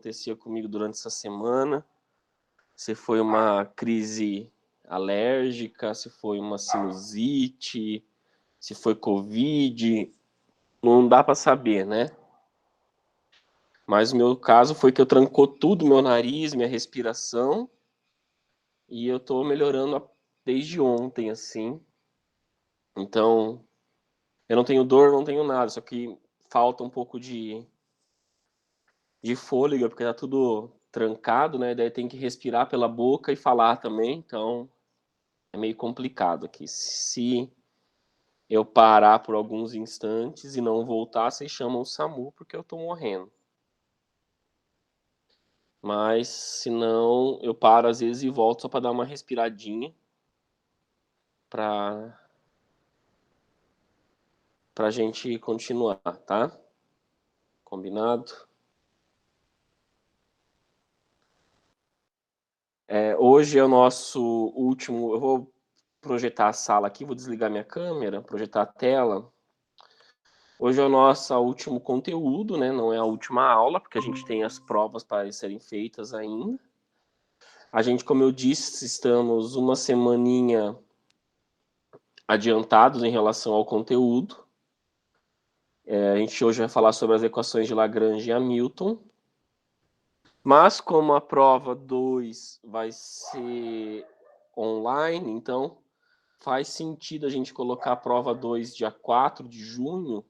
acontecia comigo durante essa semana, se foi uma crise alérgica, se foi uma sinusite, se foi Covid, não dá para saber, né? Mas o meu caso foi que eu trancou tudo, meu nariz, minha respiração, e eu tô melhorando desde ontem, assim. Então, eu não tenho dor, não tenho nada, só que falta um pouco de fôlego, porque tá tudo trancado, né? Daí tem que respirar pela boca e falar também, então é meio complicado aqui. Se eu parar por alguns instantes e não voltar, vocês chamam o SAMU porque eu tô morrendo. Mas se não, eu paro às vezes e volto só para dar uma respiradinha para a gente continuar, tá? Combinado? Hoje é o nosso último. Eu vou projetar a sala aqui, vou desligar minha câmera, projetar a tela. Hoje é o nosso último conteúdo, né? Não é a última aula, porque a gente tem as provas para serem feitas ainda. A gente, como eu disse, estamos uma semaninha adiantados em relação ao conteúdo. A gente hoje vai falar sobre as equações de Lagrange e Hamilton. Mas como a prova 2 vai ser online, então faz sentido a gente colocar a prova 2 dia 4 de junho,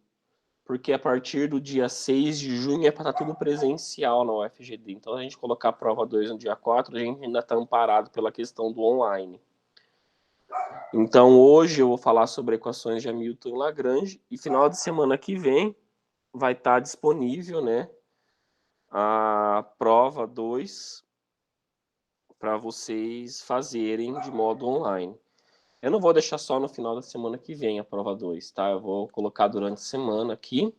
porque a partir do dia 6 de junho é para estar tudo presencial na UFGD. Então, a gente colocar a prova 2 no dia 4, a gente ainda está amparado pela questão do online. Então, hoje eu vou falar sobre equações de Hamilton e Lagrange, e final de semana que vem vai estar disponível, né, a prova 2 para vocês fazerem de modo online. Eu não vou deixar só no final da semana que vem a prova 2, tá? Eu vou colocar durante a semana aqui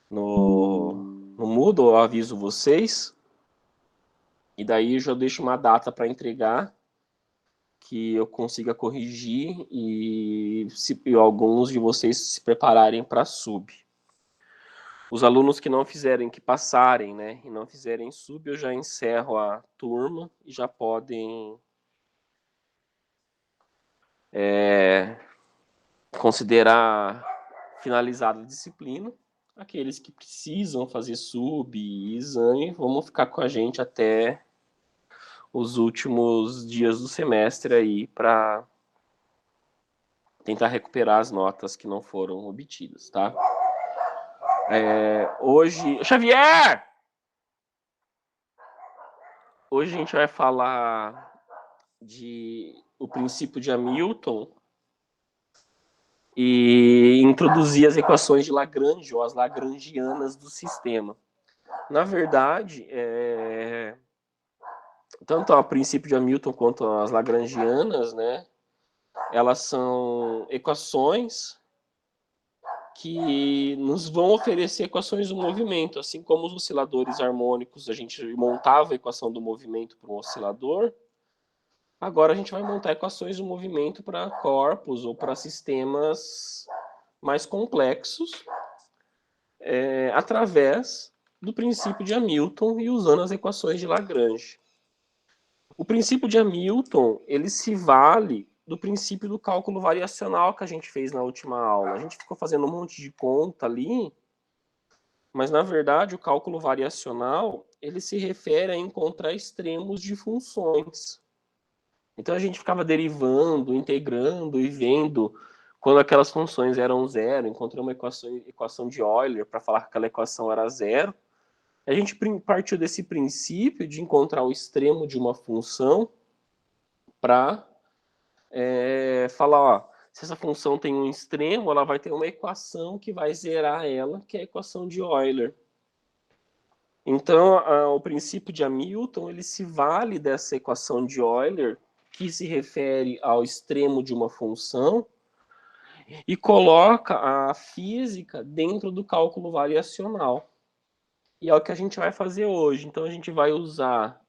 no Moodle, eu aviso vocês. E daí eu já deixo uma data para entregar que eu consiga corrigir e alguns de vocês se prepararem para sub. Os alunos que não fizerem, que passarem, né, e não fizerem sub, eu já encerro a turma e já podem considerar finalizada a disciplina. Aqueles que precisam fazer sub e exame, vamos ficar com a gente até os últimos dias do semestre aí para tentar recuperar as notas que não foram obtidas, tá? Hoje... Xavier! Hoje a gente vai falar de o princípio de Hamilton e introduzir as equações de Lagrange, ou as lagrangianas do sistema. Na verdade, tanto o princípio de Hamilton quanto as lagrangianas, né, elas são equações que nos vão oferecer equações do movimento, assim como os osciladores harmônicos, a gente montava a equação do movimento para um oscilador, agora a gente vai montar equações do movimento para corpos ou para sistemas mais complexos, através do princípio de Hamilton e usando as equações de Lagrange. O princípio de Hamilton, ele se vale do princípio do cálculo variacional que a gente fez na última aula. A gente ficou fazendo um monte de conta ali, mas na verdade o cálculo variacional, ele se refere a encontrar extremos de funções. Então a gente ficava derivando, integrando e vendo quando aquelas funções eram zero, encontrei uma equação de Euler para falar que aquela equação era zero. A gente partiu desse princípio de encontrar o extremo de uma função para falar, ó, se essa função tem um extremo, ela vai ter uma equação que vai zerar ela, que é a equação de Euler. Então, o princípio de Hamilton, ele se vale dessa equação de Euler, que se refere ao extremo de uma função, e coloca a física dentro do cálculo variacional. E é o que a gente vai fazer hoje. Então, a gente vai usar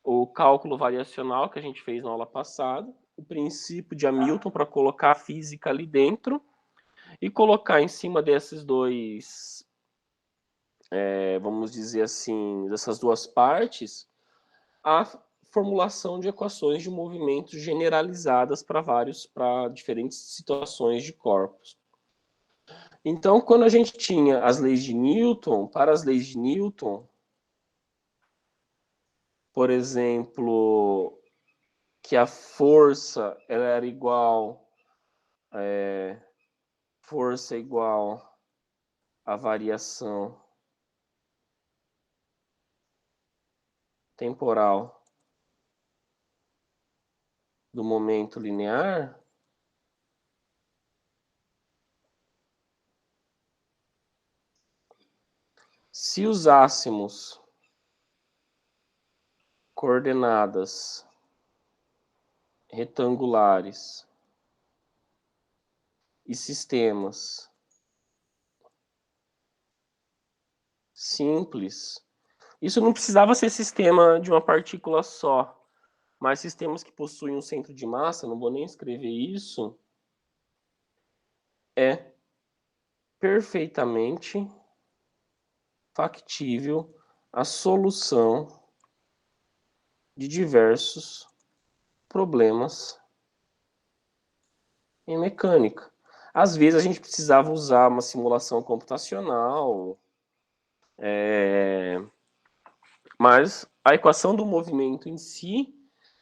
o cálculo variacional que a gente fez na aula passada, o princípio de Hamilton para colocar a física ali dentro e colocar em cima desses dois vamos dizer assim, dessas duas partes, a formulação de equações de movimento generalizadas para diferentes situações de corpos. Então, quando a gente tinha as leis de Newton, para as leis de Newton, por exemplo, que a força ela era igual, força igual à variação temporal do momento linear, se usássemos coordenadas retangulares e sistemas simples, isso não precisava ser sistema de uma partícula só, mas sistemas que possuem um centro de massa, não vou nem escrever isso, é perfeitamente factível a solução de diversos problemas em mecânica. Às vezes a gente precisava usar uma simulação computacional, mas a equação do movimento em si,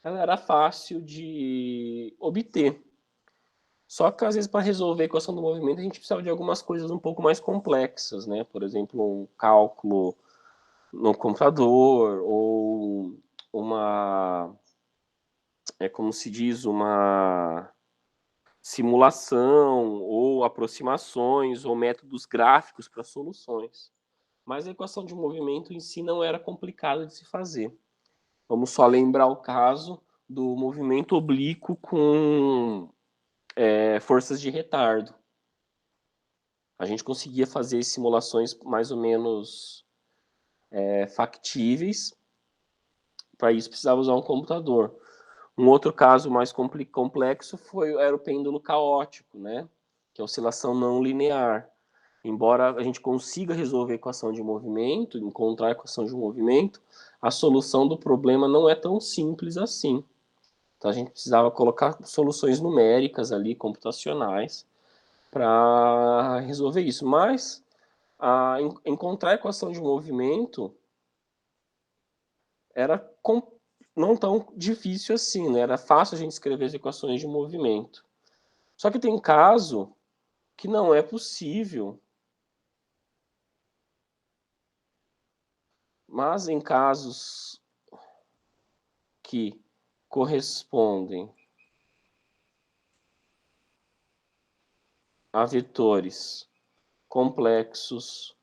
ela era fácil de obter. Só que às vezes para resolver a equação do movimento a gente precisava de algumas coisas um pouco mais complexas, né? Por exemplo, um cálculo no computador ou uma, como se diz, uma simulação ou aproximações ou métodos gráficos para soluções. Mas a equação de movimento em si não era complicada de se fazer. Vamos só lembrar o caso do movimento oblíquo com forças de retardo. A gente conseguia fazer simulações mais ou menos factíveis. Para isso precisava usar um computador. Um outro caso mais complexo era o pêndulo caótico, né? Que é a oscilação não linear. Embora a gente consiga resolver a equação de movimento, encontrar a equação de movimento, a solução do problema não é tão simples assim. Então a gente precisava colocar soluções numéricas ali, computacionais, para resolver isso. Mas encontrar a equação de movimento era não tão difícil assim, né? Era fácil a gente escrever as equações de movimento. Só que tem caso que não é possível. Mas em casos que correspondem a vetores complexos,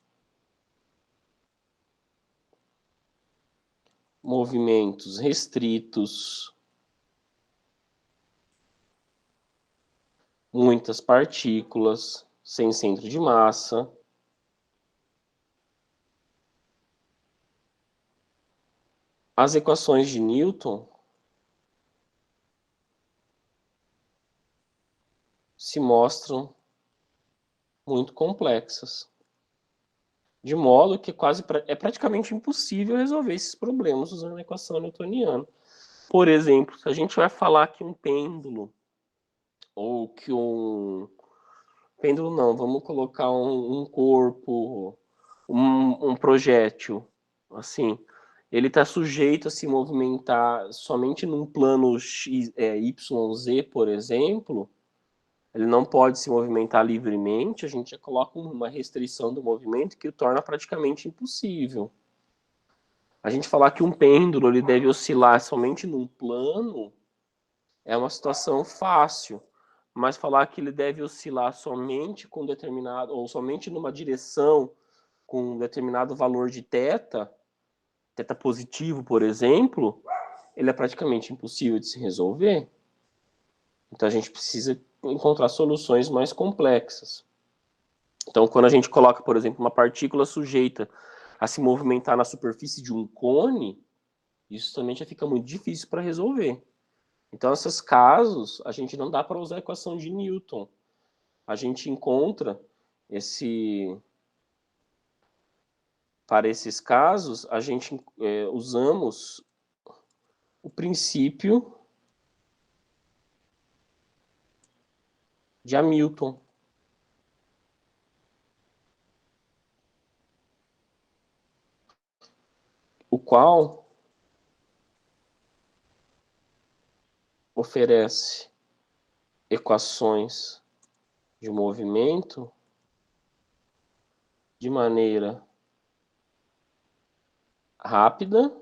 movimentos restritos, muitas partículas, sem centro de massa, as equações de Newton se mostram muito complexas, de modo que é praticamente impossível resolver esses problemas usando a equação newtoniana. Por exemplo, se a gente vai falar que um pêndulo ou que pêndulo não, vamos colocar um corpo, um projétil, assim, ele está sujeito a se movimentar somente num plano X, YZ, por exemplo, ele não pode se movimentar livremente, a gente já coloca uma restrição do movimento que o torna praticamente impossível. A gente falar que um pêndulo ele deve oscilar somente num plano é uma situação fácil, mas falar que ele deve oscilar somente com determinado, ou somente numa direção com um determinado valor de θ, θ positivo, por exemplo, ele é praticamente impossível de se resolver. Então a gente precisa encontrar soluções mais complexas. Então, quando a gente coloca, por exemplo, uma partícula sujeita a se movimentar na superfície de um cone, isso também já fica muito difícil para resolver. Então, nesses casos, a gente não dá para usar a equação de Newton. A gente encontra Para esses casos, a gente usamos o princípio de Hamilton. O qual oferece equações de movimento de maneira rápida,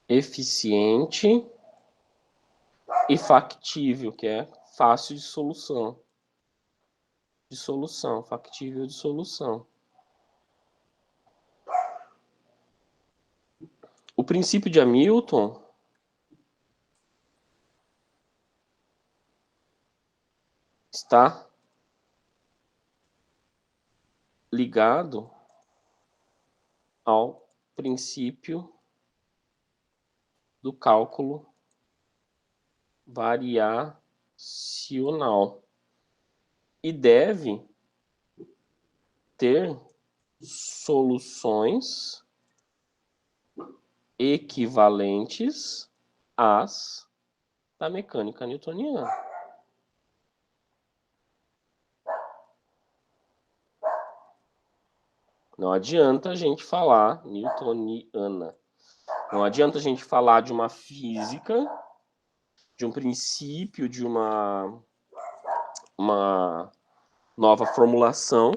eficiente e factível, que é fácil de solução. Factível de solução. O princípio de Hamilton está ligado ao princípio do cálculo variacional e deve ter soluções equivalentes às da mecânica newtoniana. Não adianta a gente falar newtoniana. Não adianta a gente falar de uma física, de um princípio, de uma nova formulação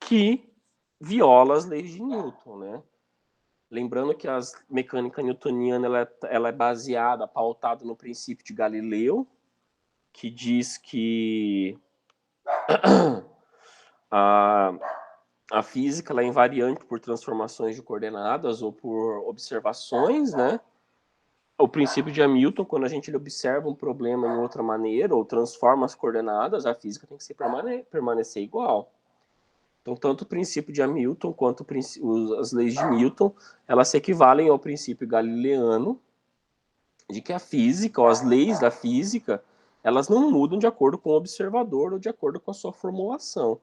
que viola as leis de Newton, né? Lembrando que a mecânica newtoniana ela é baseada, pautada no princípio de Galileu, que diz que a física ela é invariante por transformações de coordenadas ou por observações, né? O princípio de Hamilton, quando a gente observa um problema em outra maneira ou transforma as coordenadas, a física tem que permanecer igual. Então, tanto o princípio de Hamilton quanto as leis de Newton, elas se equivalem ao princípio galileano de que a física, ou as leis da física, elas não mudam de acordo com o observador ou de acordo com a sua formulação.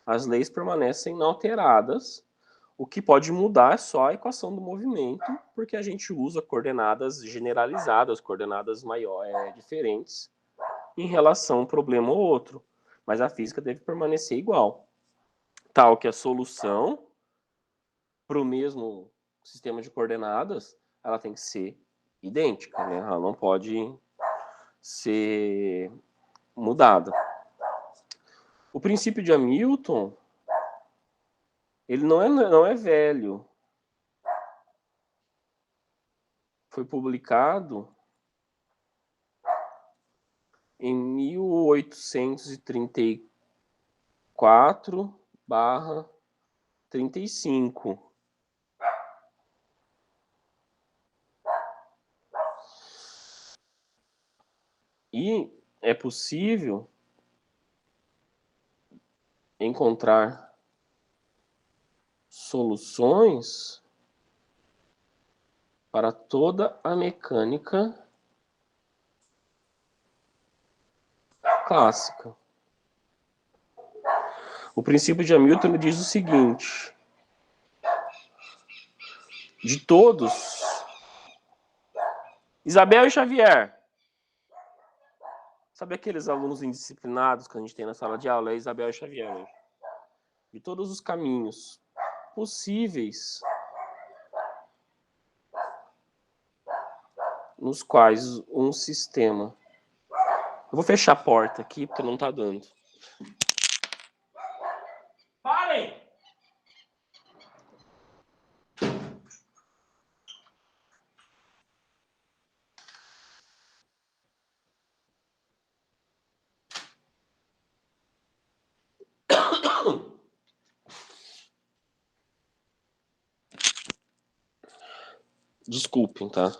As leis permanecem inalteradas. O que pode mudar é só a equação do movimento, porque a gente usa coordenadas generalizadas, coordenadas diferentes em relação a um problema ou outro. Mas a física deve permanecer igual. Tal que a solução para o mesmo sistema de coordenadas, ela tem que ser idêntica, né? Ela não pode ser mudada. O princípio de Hamilton, ele não é velho. Foi publicado em 1834/35. E é possível encontrar soluções para toda a mecânica clássica. O princípio de Hamilton diz o seguinte: de todos, Isabel e Xavier, sabe aqueles alunos indisciplinados que a gente tem na sala de aula? É Isabel e Xavier, né? De todos os caminhos possíveis nos quais um sistema... Eu vou fechar a porta aqui porque não tá dando. Parem! Desculpem, tá?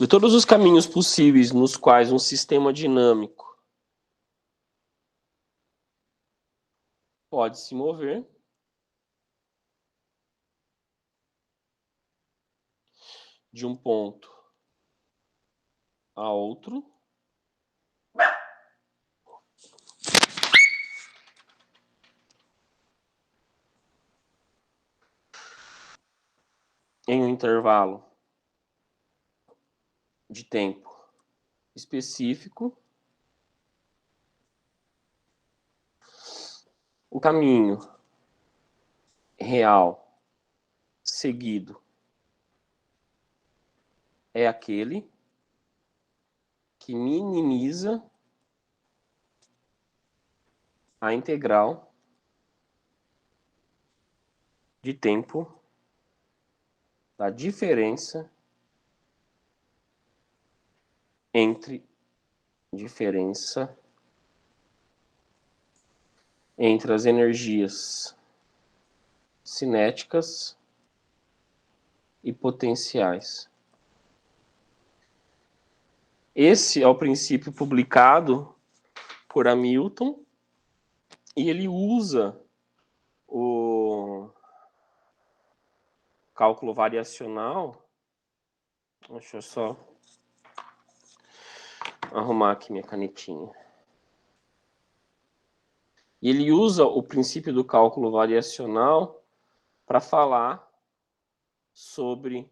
De todos os caminhos possíveis nos quais um sistema dinâmico pode se mover, de um ponto a outro, em um intervalo de tempo específico, o caminho real seguido é aquele que minimiza a integral de tempo da diferença entre as energias cinéticas e potenciais. Esse é o princípio publicado por Hamilton e ele usa o cálculo variacional. Deixa eu só arrumar aqui minha canetinha. E ele usa o princípio do cálculo variacional para falar sobre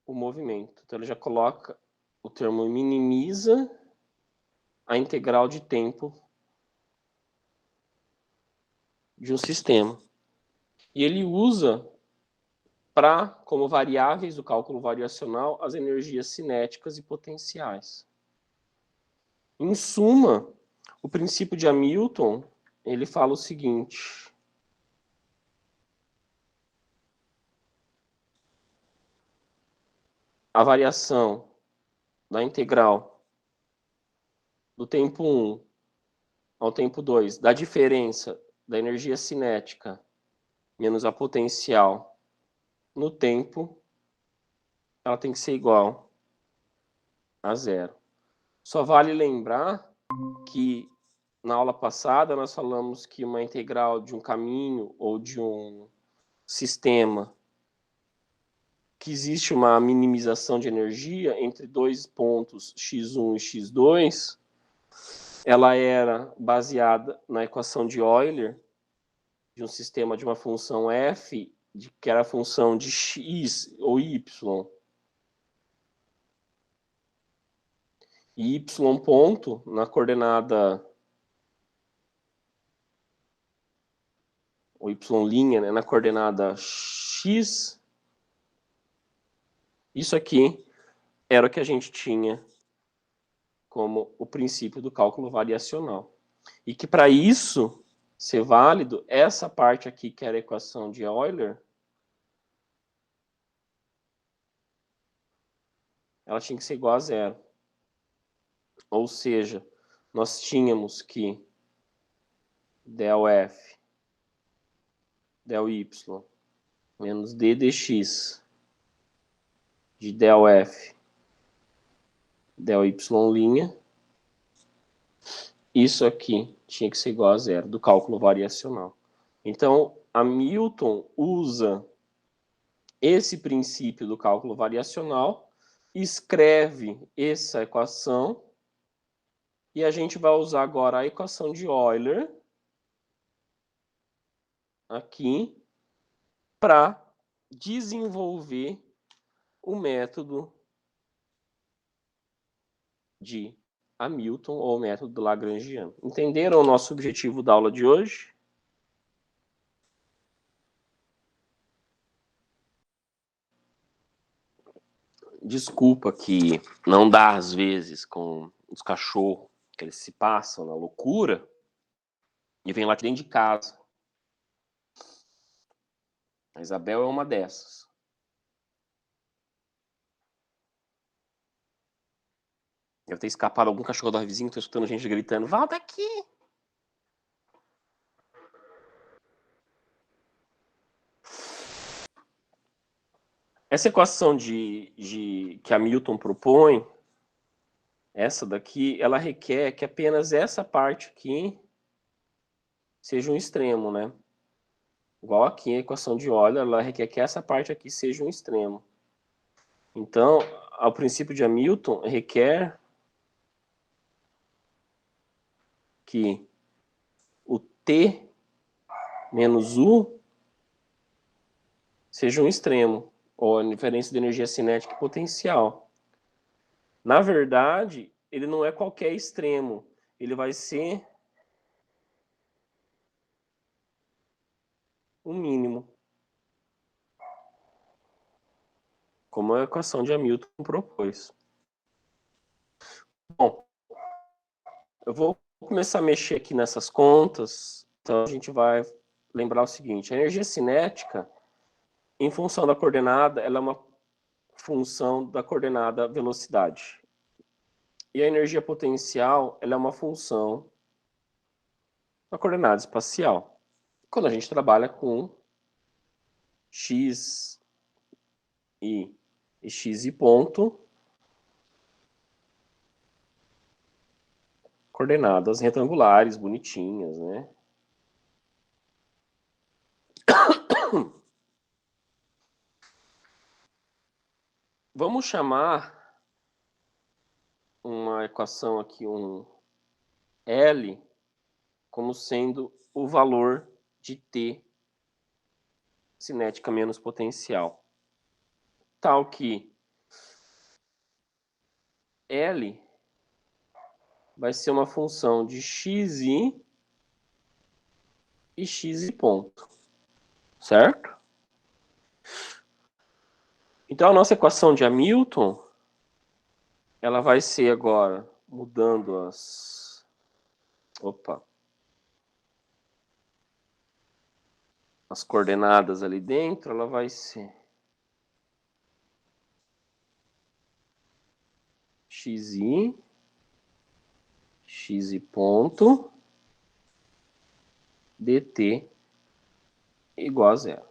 o movimento. Então ele já coloca o termo minimiza a integral de tempo de um sistema. E ele usa como variáveis do cálculo variacional as energias cinéticas e potenciais. Em suma, o princípio de Hamilton, ele fala o seguinte: a variação da integral do tempo 1 ao tempo 2, da diferença da energia cinética menos a potencial no tempo, ela tem que ser igual a zero. Só vale lembrar que na aula passada nós falamos que uma integral de um caminho ou de um sistema que existe uma minimização de energia entre dois pontos x1 e x2, ela era baseada na equação de Euler de um sistema de uma função f, que era a função de x ou y. E y ponto na coordenada, ou y', né, na coordenada x, isso aqui era o que a gente tinha como o princípio do cálculo variacional. E que para isso ser válido, essa parte aqui, que era a equação de Euler, ela tinha que ser igual a zero. Ou seja, nós tínhamos que del f, del y, menos d dx de del f, del y', isso aqui tinha que ser igual a zero, do cálculo variacional. Então, Hamilton usa esse princípio do cálculo variacional, escreve essa equação, e a gente vai usar agora a equação de Euler, aqui, para desenvolver o método de Hamilton, ou o método lagrangiano. Entenderam o nosso objetivo da aula de hoje? Desculpa que não dá às vezes com os cachorros, que eles se passam na loucura e vem lá dentro de casa. A Isabel é uma dessas. Deve ter escapado algum cachorro da vizinha, tô escutando gente gritando, volta aqui! Essa equação que Hamilton propõe, essa daqui, ela requer que apenas essa parte aqui seja um extremo, né? Igual aqui a equação de Euler, ela requer que essa parte aqui seja um extremo. Então, o princípio de Hamilton requer que o t menos u seja um extremo, ou a diferença de energia cinética e potencial. Na verdade, ele não é qualquer extremo, ele vai ser o mínimo, como a equação de Hamilton propôs. Bom, eu vou começar a mexer aqui nessas contas, então a gente vai lembrar o seguinte: a energia cinética, em função da coordenada, ela é uma função da coordenada velocidade. E a energia potencial, ela é uma função da coordenada espacial. Quando a gente trabalha com x e x e ponto, coordenadas retangulares, bonitinhas, né? Vamos chamar uma equação aqui, um L, como sendo o valor de T cinética menos potencial. Tal que L vai ser uma função de xi e x e ponto. Certo? Então a nossa equação de Hamilton, ela vai ser agora, mudando as... as coordenadas ali dentro, ela vai ser xi, x ponto, dt igual a zero.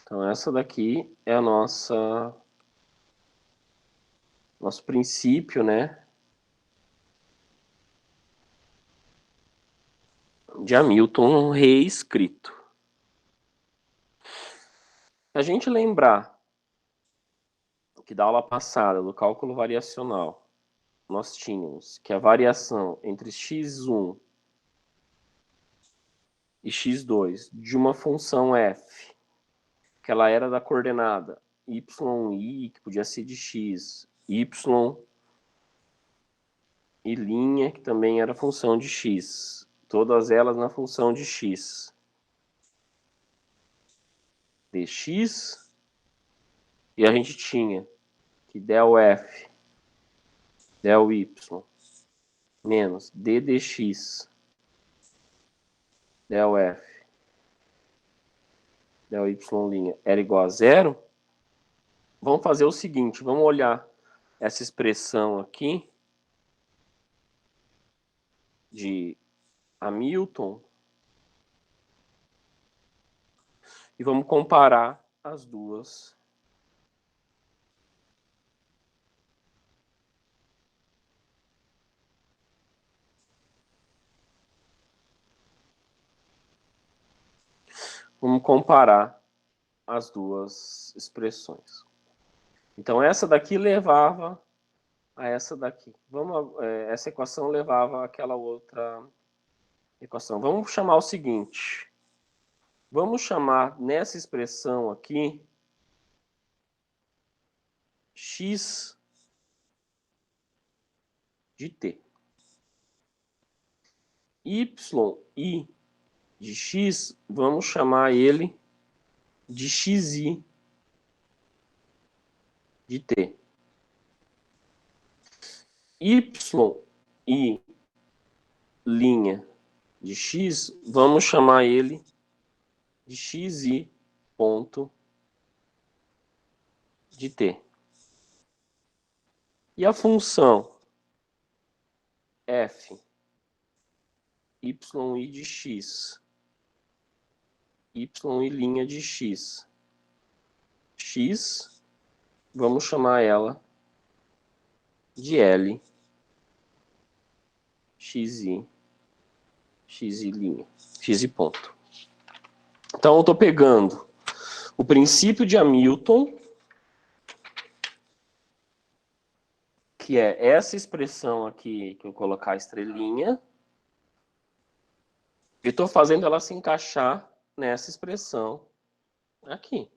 Então essa daqui é a nosso princípio, né, de Hamilton reescrito. Se a gente lembrar que da aula passada, do cálculo variacional, nós tínhamos que a variação entre x1 e x2 de uma função f, que ela era da coordenada y, que podia ser de x, y e linha, que também era função de x. Todas elas na função de x. Dx, e a gente tinha que del f, del y, menos d dx, del f, del y' era igual a zero. Vamos fazer o seguinte, vamos olhar essa expressão aqui de Hamilton e vamos comparar as duas. Vamos comparar as duas expressões. Então, essa daqui levava a essa daqui. Essa equação levava àquela outra equação. Vamos chamar o seguinte. Vamos chamar nessa expressão aqui x de t. Y de x, vamos chamar ele de xi de t. Y linha de x, vamos chamar ele de xi ponto de t. E a função f y de x, y linha de x, vamos chamar ela de L xi linha, x ponto. Então eu estou pegando o princípio de Hamilton, que é essa expressão aqui, que eu vou colocar a estrelinha, e estou fazendo ela se encaixar nessa expressão Aqui.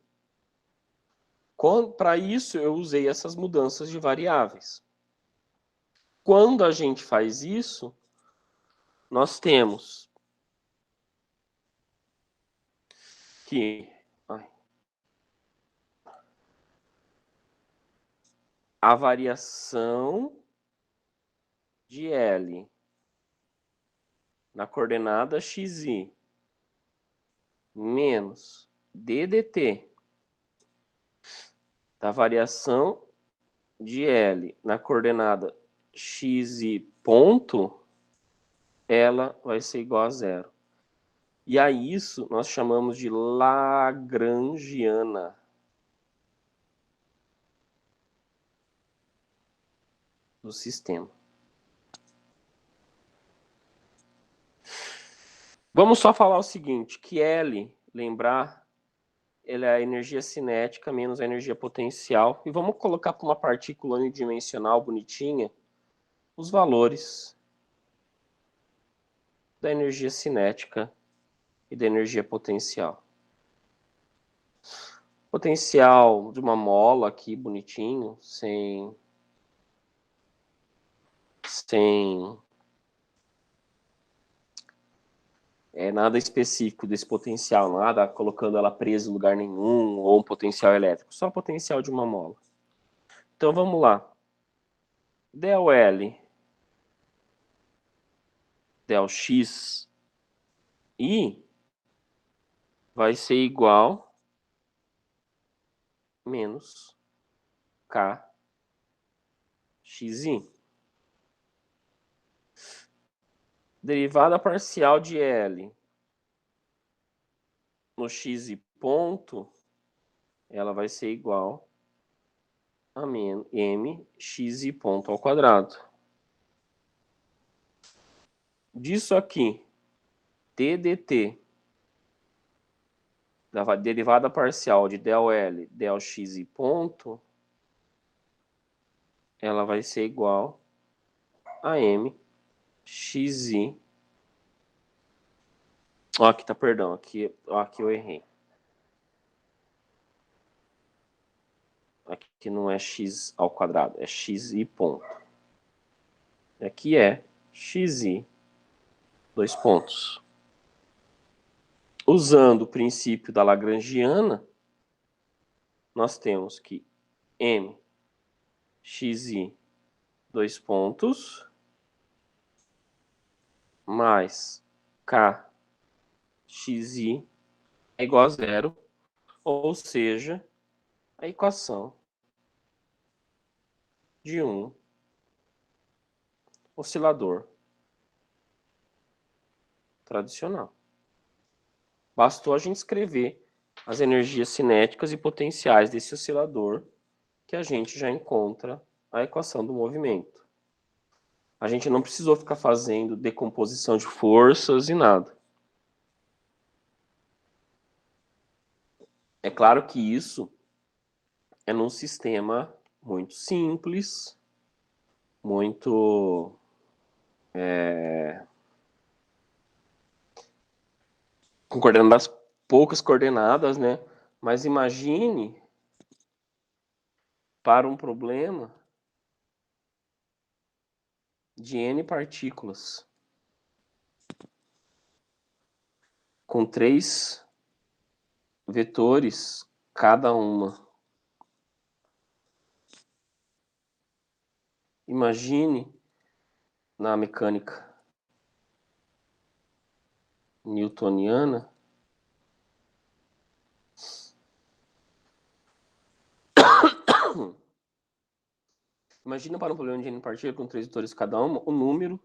Para isso, eu usei essas mudanças de variáveis. Quando a gente faz isso, nós temos que a variação de L na coordenada xi menos ddt da variação de L na coordenada xi ponto, ela vai ser igual a zero. E a isso nós chamamos de lagrangiana do sistema. Vamos só falar o seguinte, que L, lembrar, ele é a energia cinética menos a energia potencial. E vamos colocar para uma partícula unidimensional bonitinha os valores da energia cinética e da energia potencial. Potencial de uma mola aqui, bonitinho, sem nada específico desse potencial, nada colocando ela presa em lugar nenhum, ou um potencial elétrico, só o potencial de uma mola. Então vamos lá. Del L, del X, I vai ser igual menos K xi. Derivada parcial de L no x ponto, ela vai ser igual a m x ponto ao quadrado. Disso aqui, ddt, da derivada parcial de del L, del x ponto, ela vai ser igual a m xi. Ó, aqui tá, perdão, aqui eu errei. Aqui não é x ao quadrado, é xi ponto. Aqui é xi, dois pontos. Usando o princípio da Lagrangiana, nós temos que m xi, dois pontos, mais k xi é igual a zero, ou seja, a equação de um oscilador tradicional. Bastou a gente escrever as energias cinéticas e potenciais desse oscilador que a gente já encontra a equação do movimento. A gente não precisou ficar fazendo decomposição de forças e nada. É claro que isso é num sistema muito simples, muito concordando das poucas coordenadas, né? Mas imagine para um problema de n partículas com 3 vetores cada uma. Imagine na mecânica newtoniana imagina para um problema de n partículas com 3 vetores cada uma, o número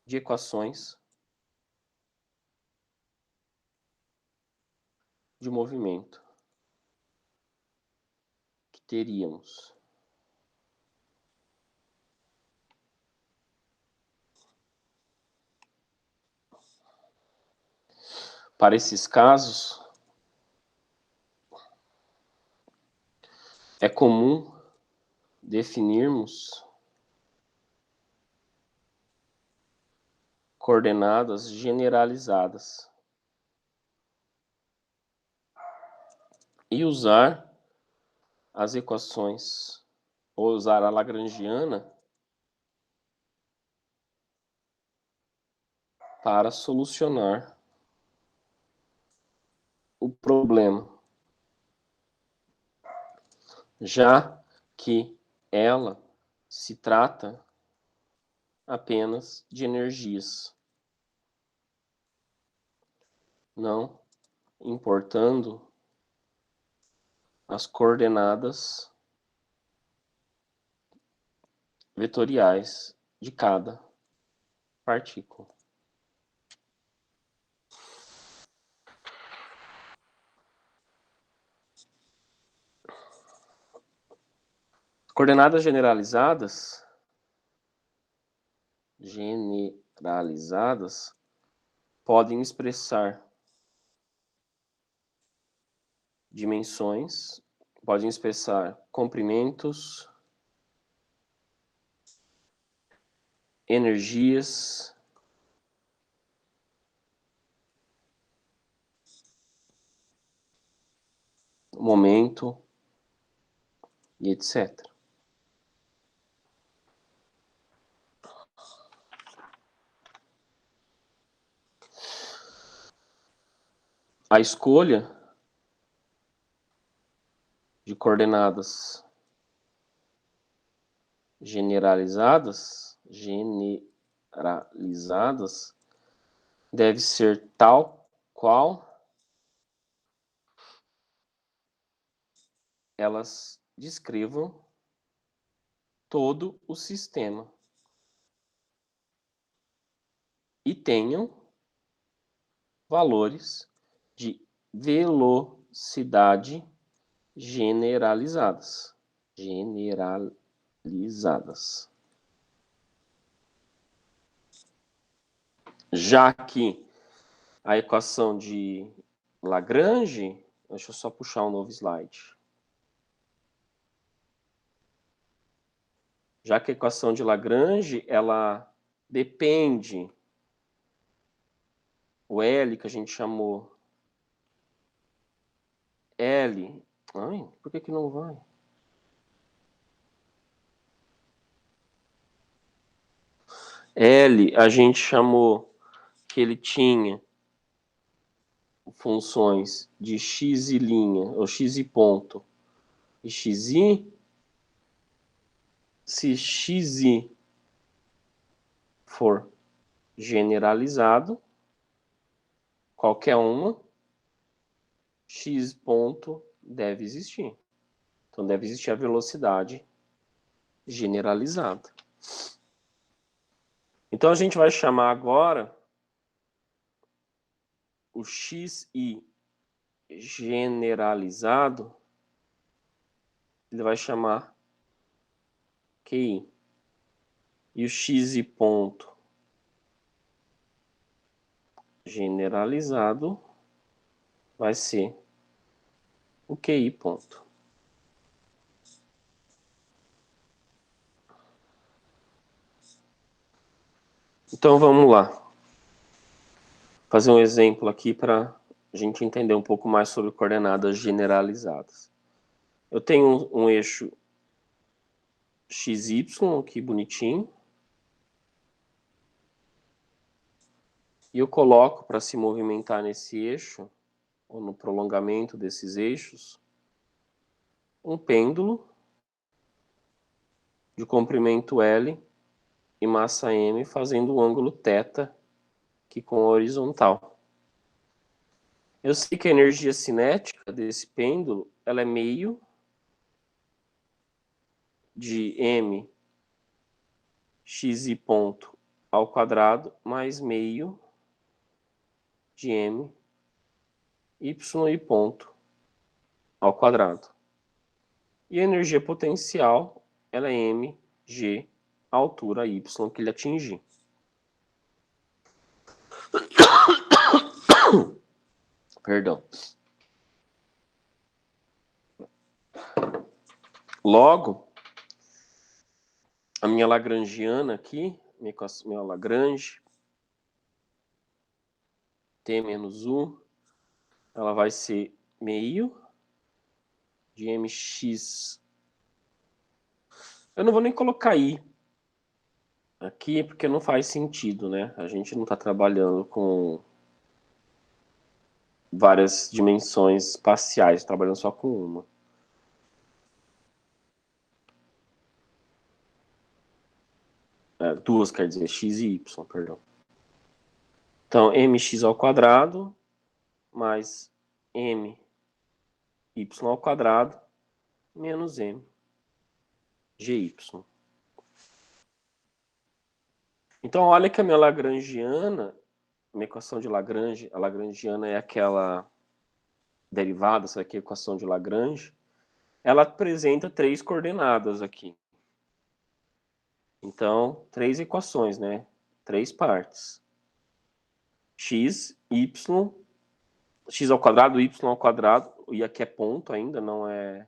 de equações de movimento que teríamos. Para esses casos, é comum definirmos coordenadas generalizadas. e usar as equações, ou usar a lagrangiana para solucionar o problema, já que ela se trata apenas de energias, não importando as coordenadas vetoriais de cada partícula. Coordenadas generalizadas podem expressar dimensões, podem expressar comprimentos, energias, momento e etc. A escolha de coordenadas generalizadas deve ser tal qual elas descrevam todo o sistema e tenham valores de velocidade generalizadas. Já que a equação de Lagrange, deixa eu só puxar um novo slide. Já que a equação de Lagrange, ela depende, o L que a gente chamou L, ai, por que não vai? L a gente chamou que ele tinha funções de x e linha, ou x e ponto, e xi, se xi for generalizado, qualquer uma, x ponto deve existir. Então, deve existir a velocidade generalizada. Então, a gente vai chamar agora o xi generalizado, ele vai chamar QI. E o xi ponto generalizado vai ser o QI ponto. Então vamos lá. Fazer um exemplo aqui para a gente entender um pouco mais sobre coordenadas generalizadas. Eu tenho um eixo XY aqui bonitinho. E eu coloco para se movimentar nesse eixo, ou no prolongamento desses eixos, um pêndulo de comprimento L e massa M, fazendo o ângulo θ aqui com a horizontal. Eu sei que a energia cinética desse pêndulo ela é meio de m xi ponto ao quadrado mais meio de m y ponto ao quadrado. E a energia potencial ela é mg a altura y que ele atingir. Perdão. Logo, a minha lagrangiana aqui, minha Lagrange, T menos U, ela vai ser meio de mx. Eu não vou nem colocar i aqui, porque não faz sentido, né? A gente não está trabalhando com várias dimensões espaciais, trabalhando só com uma. Duas, quer dizer, x e y, perdão. Então, mx ao quadrado mais my ao quadrado menos m gy. Então, olha que a minha lagrangiana, minha equação de Lagrange, a lagrangiana é aquela derivada, essa aqui é a equação de Lagrange, ela apresenta 3 coordenadas aqui. Então, 3 equações, né? 3 partes. X, y, x ao quadrado, y ao quadrado, e aqui é ponto ainda, não é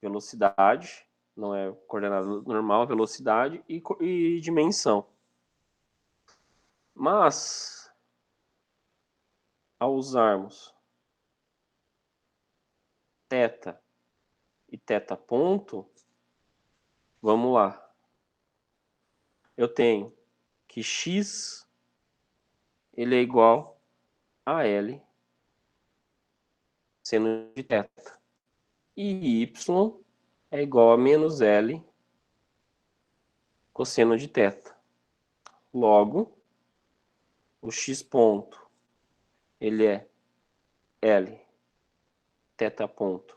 velocidade, não é coordenada normal, velocidade e dimensão. Mas, ao usarmos θ e θ ponto, vamos lá. Eu tenho que x ele é igual a L seno de θ. E y é igual a menos L cosseno de θ. Logo, o x ponto ele é L θ ponto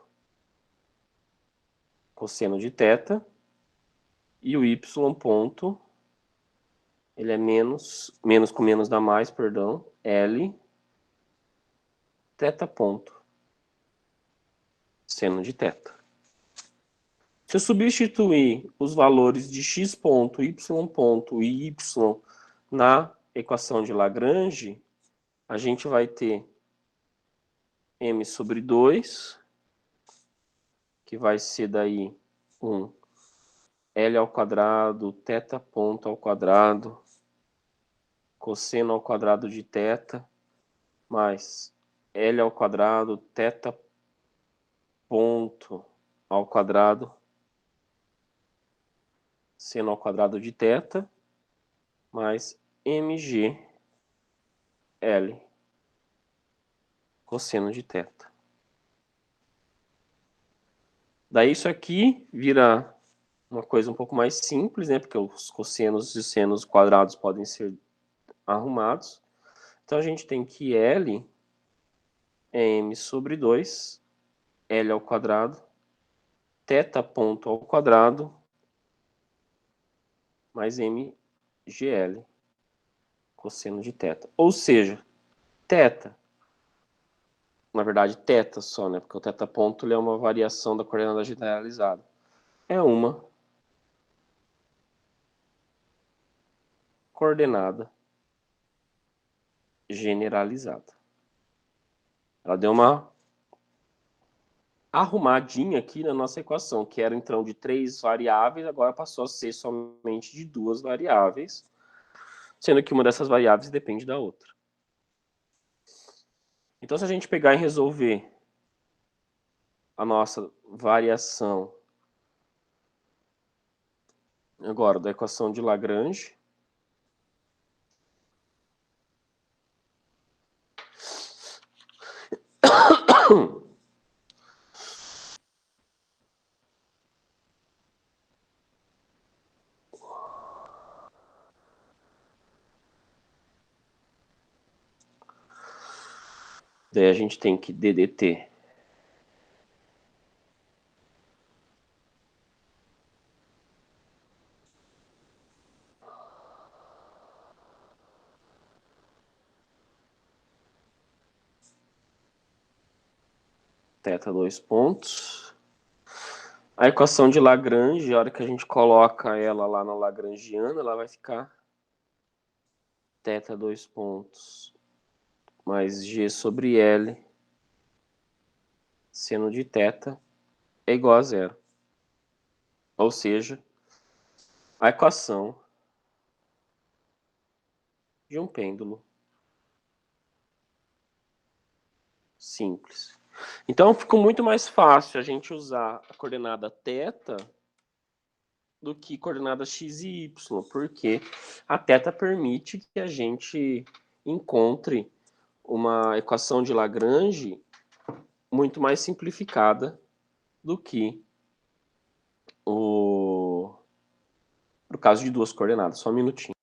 cosseno de θ e o y ponto ele é menos com menos dá mais, perdão, L θ ponto seno de θ. Se eu substituir os valores de x ponto, y ponto e y na equação de Lagrange, a gente vai ter m sobre 2, que vai ser daí L ao quadrado, θ ponto ao quadrado, cosseno ao quadrado de θ, mais L ao quadrado, θ ponto ao quadrado, seno ao quadrado de θ, mais mg L cosseno de θ. Daí isso aqui vira uma coisa um pouco mais simples, né? Porque os cossenos e os senos quadrados podem ser arrumados. Então a gente tem que L é m sobre 2, L ao quadrado, θ ponto ao quadrado, mais mgl, cosseno de θ. Ou seja, θ, na verdade θ só, né? Porque o θ ponto ele é uma variação da coordenada generalizada. É uma coordenada generalizada. Ela deu uma arrumadinha aqui na nossa equação, que era então de 3 variáveis, agora passou a ser somente de 2 variáveis, sendo que uma dessas variáveis depende da outra. Então, se a gente pegar e resolver a nossa variação agora da equação de Lagrange, daí a gente tem que DDT θ 2 pontos. A equação de Lagrange, a hora que a gente coloca ela lá na Lagrangiana, ela vai ficar θ 2 pontos mais g sobre L seno de θ é igual a zero. Ou seja, a equação de um pêndulo simples. Então, ficou muito mais fácil a gente usar a coordenada θ do que coordenada x e y, porque a θ permite que a gente encontre uma equação de Lagrange muito mais simplificada do que no caso de duas coordenadas. Só um minutinho.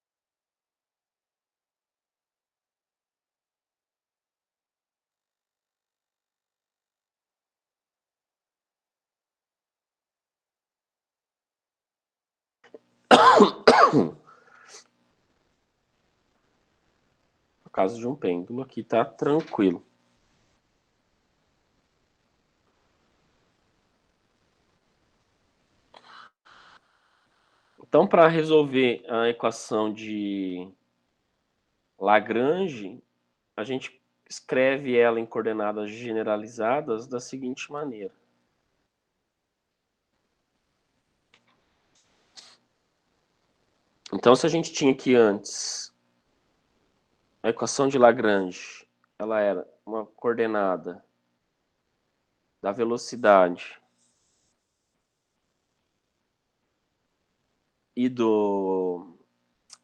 No caso de um pêndulo, aqui tá tranquilo. Então, para resolver a equação de Lagrange, a gente escreve ela em coordenadas generalizadas da seguinte maneira. Então, se a gente tinha aqui antes a equação de Lagrange, ela era uma coordenada da velocidade e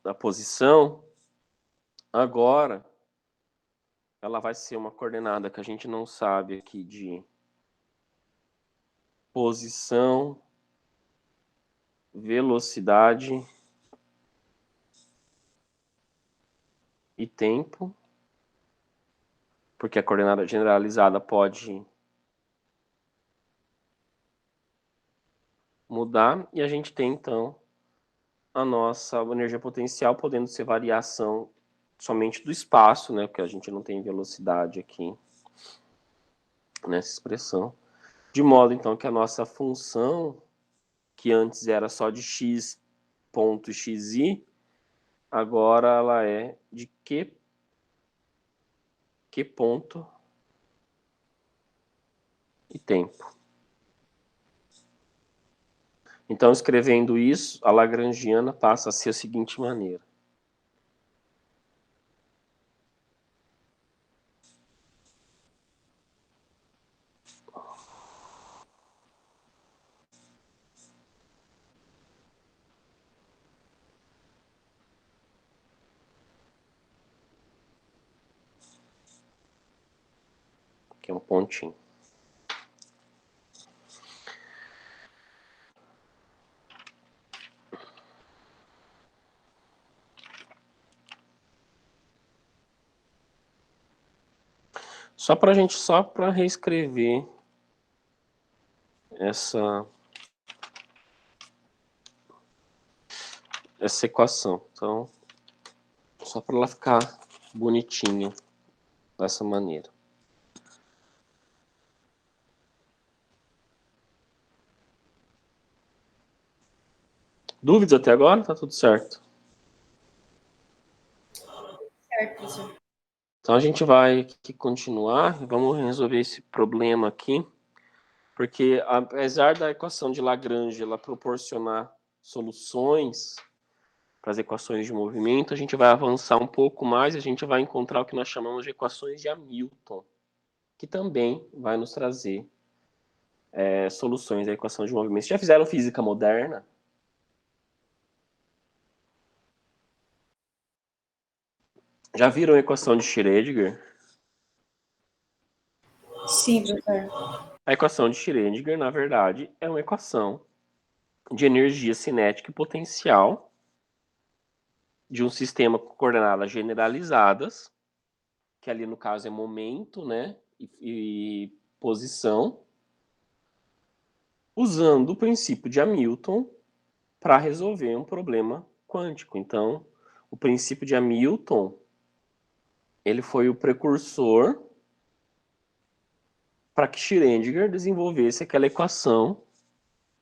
da posição, agora ela vai ser uma coordenada que a gente não sabe aqui de posição, velocidade e tempo, porque a coordenada generalizada pode mudar, e a gente tem então a nossa energia potencial podendo ser variação somente do espaço, né, porque a gente não tem velocidade aqui nessa expressão, de modo então que a nossa função, que antes era só de x ponto xi, agora ela é de q ponto e tempo. Então, escrevendo isso, a lagrangiana passa a ser a seguinte maneira. Que é um pontinho. Só para reescrever essa equação. Então, só para ela ficar bonitinha dessa maneira. Dúvidas até agora? Tá tudo certo. Certo, professor. Então a gente vai aqui continuar, vamos resolver esse problema aqui, porque apesar da equação de Lagrange ela proporcionar soluções para as equações de movimento, a gente vai avançar um pouco mais e a gente vai encontrar o que nós chamamos de equações de Hamilton, que também vai nos trazer soluções da equação de movimento. Vocês já fizeram física moderna? Já viram a equação de Schrödinger? Sim, professor. A equação de Schrödinger, na verdade, é uma equação de energia cinética e potencial de um sistema com coordenadas generalizadas, que ali no caso é momento, né, e posição, usando o princípio de Hamilton para resolver um problema quântico. Então, o princípio de Hamilton, ele foi o precursor para que Schrödinger desenvolvesse aquela equação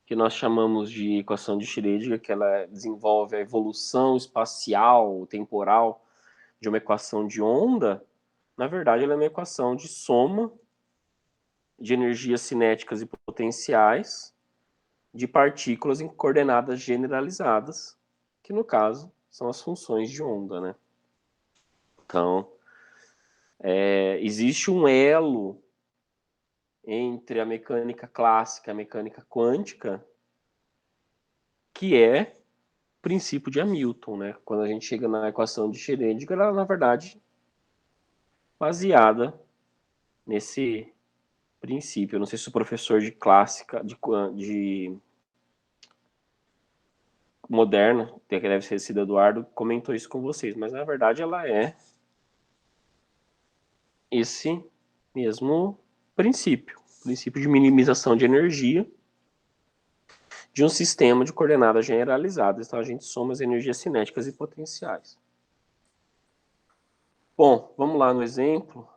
que nós chamamos de equação de Schrödinger, que ela desenvolve a evolução espacial, temporal de uma equação de onda. Na verdade, ela é uma equação de soma de energias cinéticas e potenciais de partículas em coordenadas generalizadas, que no caso são as funções de onda, né? Então, existe um elo entre a mecânica clássica e a mecânica quântica, que é o princípio de Hamilton, né? Quando a gente chega na equação de Schrödinger, ela, na verdade, baseada nesse princípio. Eu não sei se o professor de clássica, de moderna, que deve ter sido Eduardo, comentou isso com vocês, mas na verdade ela é esse mesmo princípio de minimização de energia de um sistema de coordenadas generalizadas. Então a gente soma as energias cinéticas e potenciais. Bom, vamos lá no exemplo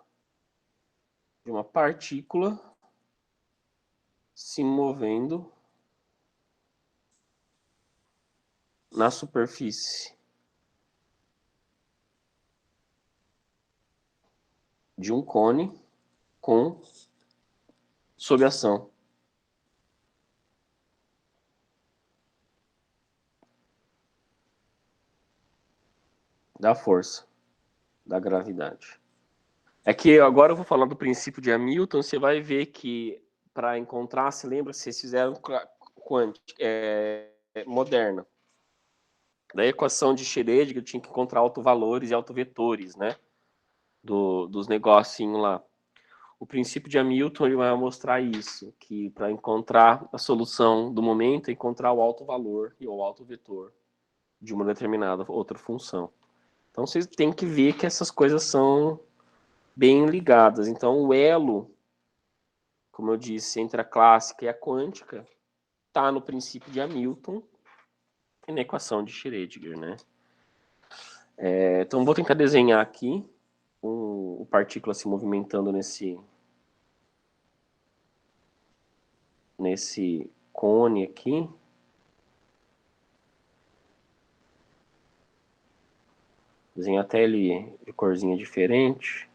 de uma partícula se movendo na superfície de um cone sob ação da força da gravidade. É que agora eu vou falar do princípio de Hamilton, você vai ver que para encontrar, se lembra, vocês fizeram moderna. Da equação de Schrödinger, eu tinha que encontrar autovalores e autovetores, né? Dos negocinhos lá. O princípio de Hamilton ele vai mostrar isso, que para encontrar a solução do momento, é encontrar o autovalor e o autovetor de uma determinada outra função. Então vocês têm que ver que essas coisas são bem ligadas. Então o elo, como eu disse, entre a clássica e a quântica, está no princípio de Hamilton e na equação de Schrödinger, né? Então vou tentar desenhar aqui o partícula se movimentando nesse cone aqui. Desenhar até ele de corzinha diferente.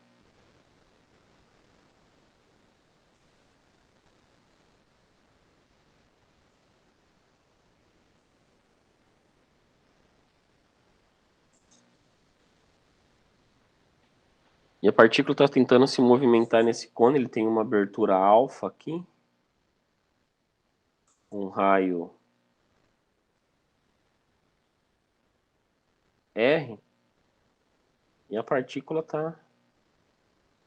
E a partícula está tentando se movimentar nesse cone. Ele tem uma abertura alfa aqui. Um raio R. E a partícula está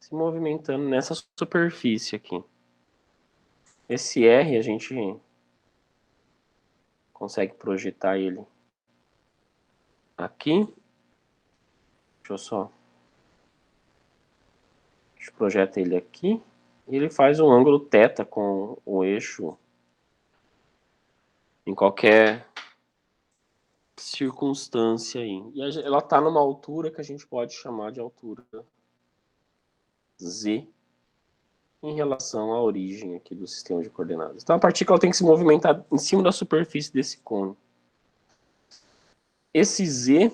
se movimentando nessa superfície aqui. Esse R a gente consegue projetar ele aqui. Deixa eu só... A gente projeta ele aqui. E ele faz um ângulo θ com o eixo em qualquer circunstância aí. E ela está numa altura que a gente pode chamar de altura Z em relação à origem aqui do sistema de coordenadas. Então a partícula tem que se movimentar em cima da superfície desse cone. Esse Z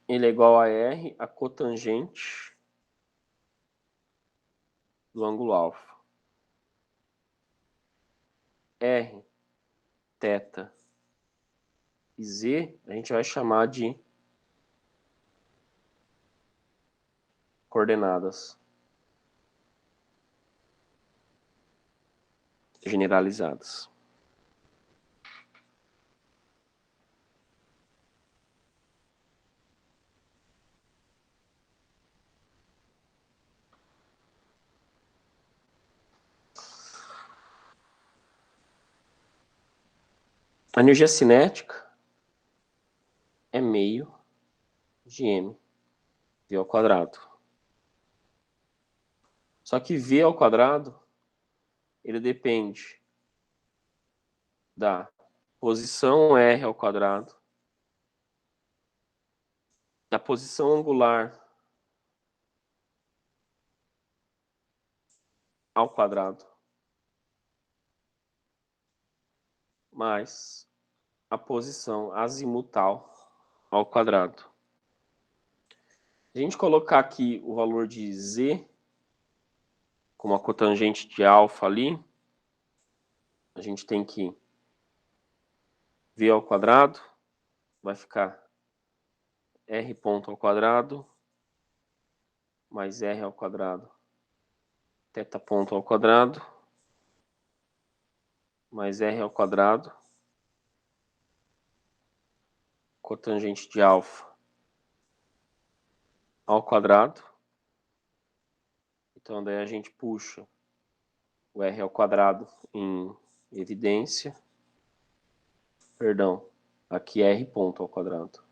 ele é igual a R, a cotangente do ângulo alfa. R, θ e Z a gente vai chamar de coordenadas generalizadas. A energia cinética é meio de m v ao quadrado. Só que v ao quadrado ele depende da posição r ao quadrado, da posição angular ao quadrado, mais a posição azimutal ao quadrado. Se a gente colocar aqui o valor de z como a cotangente de alfa ali, a gente tem que v ao quadrado vai ficar r ponto ao quadrado mais r ao quadrado θ ponto ao quadrado mais r ao quadrado cotangente de alfa ao quadrado. Então, daí a gente puxa o r ao quadrado em evidência. Perdão, aqui é r ponto ao quadrado.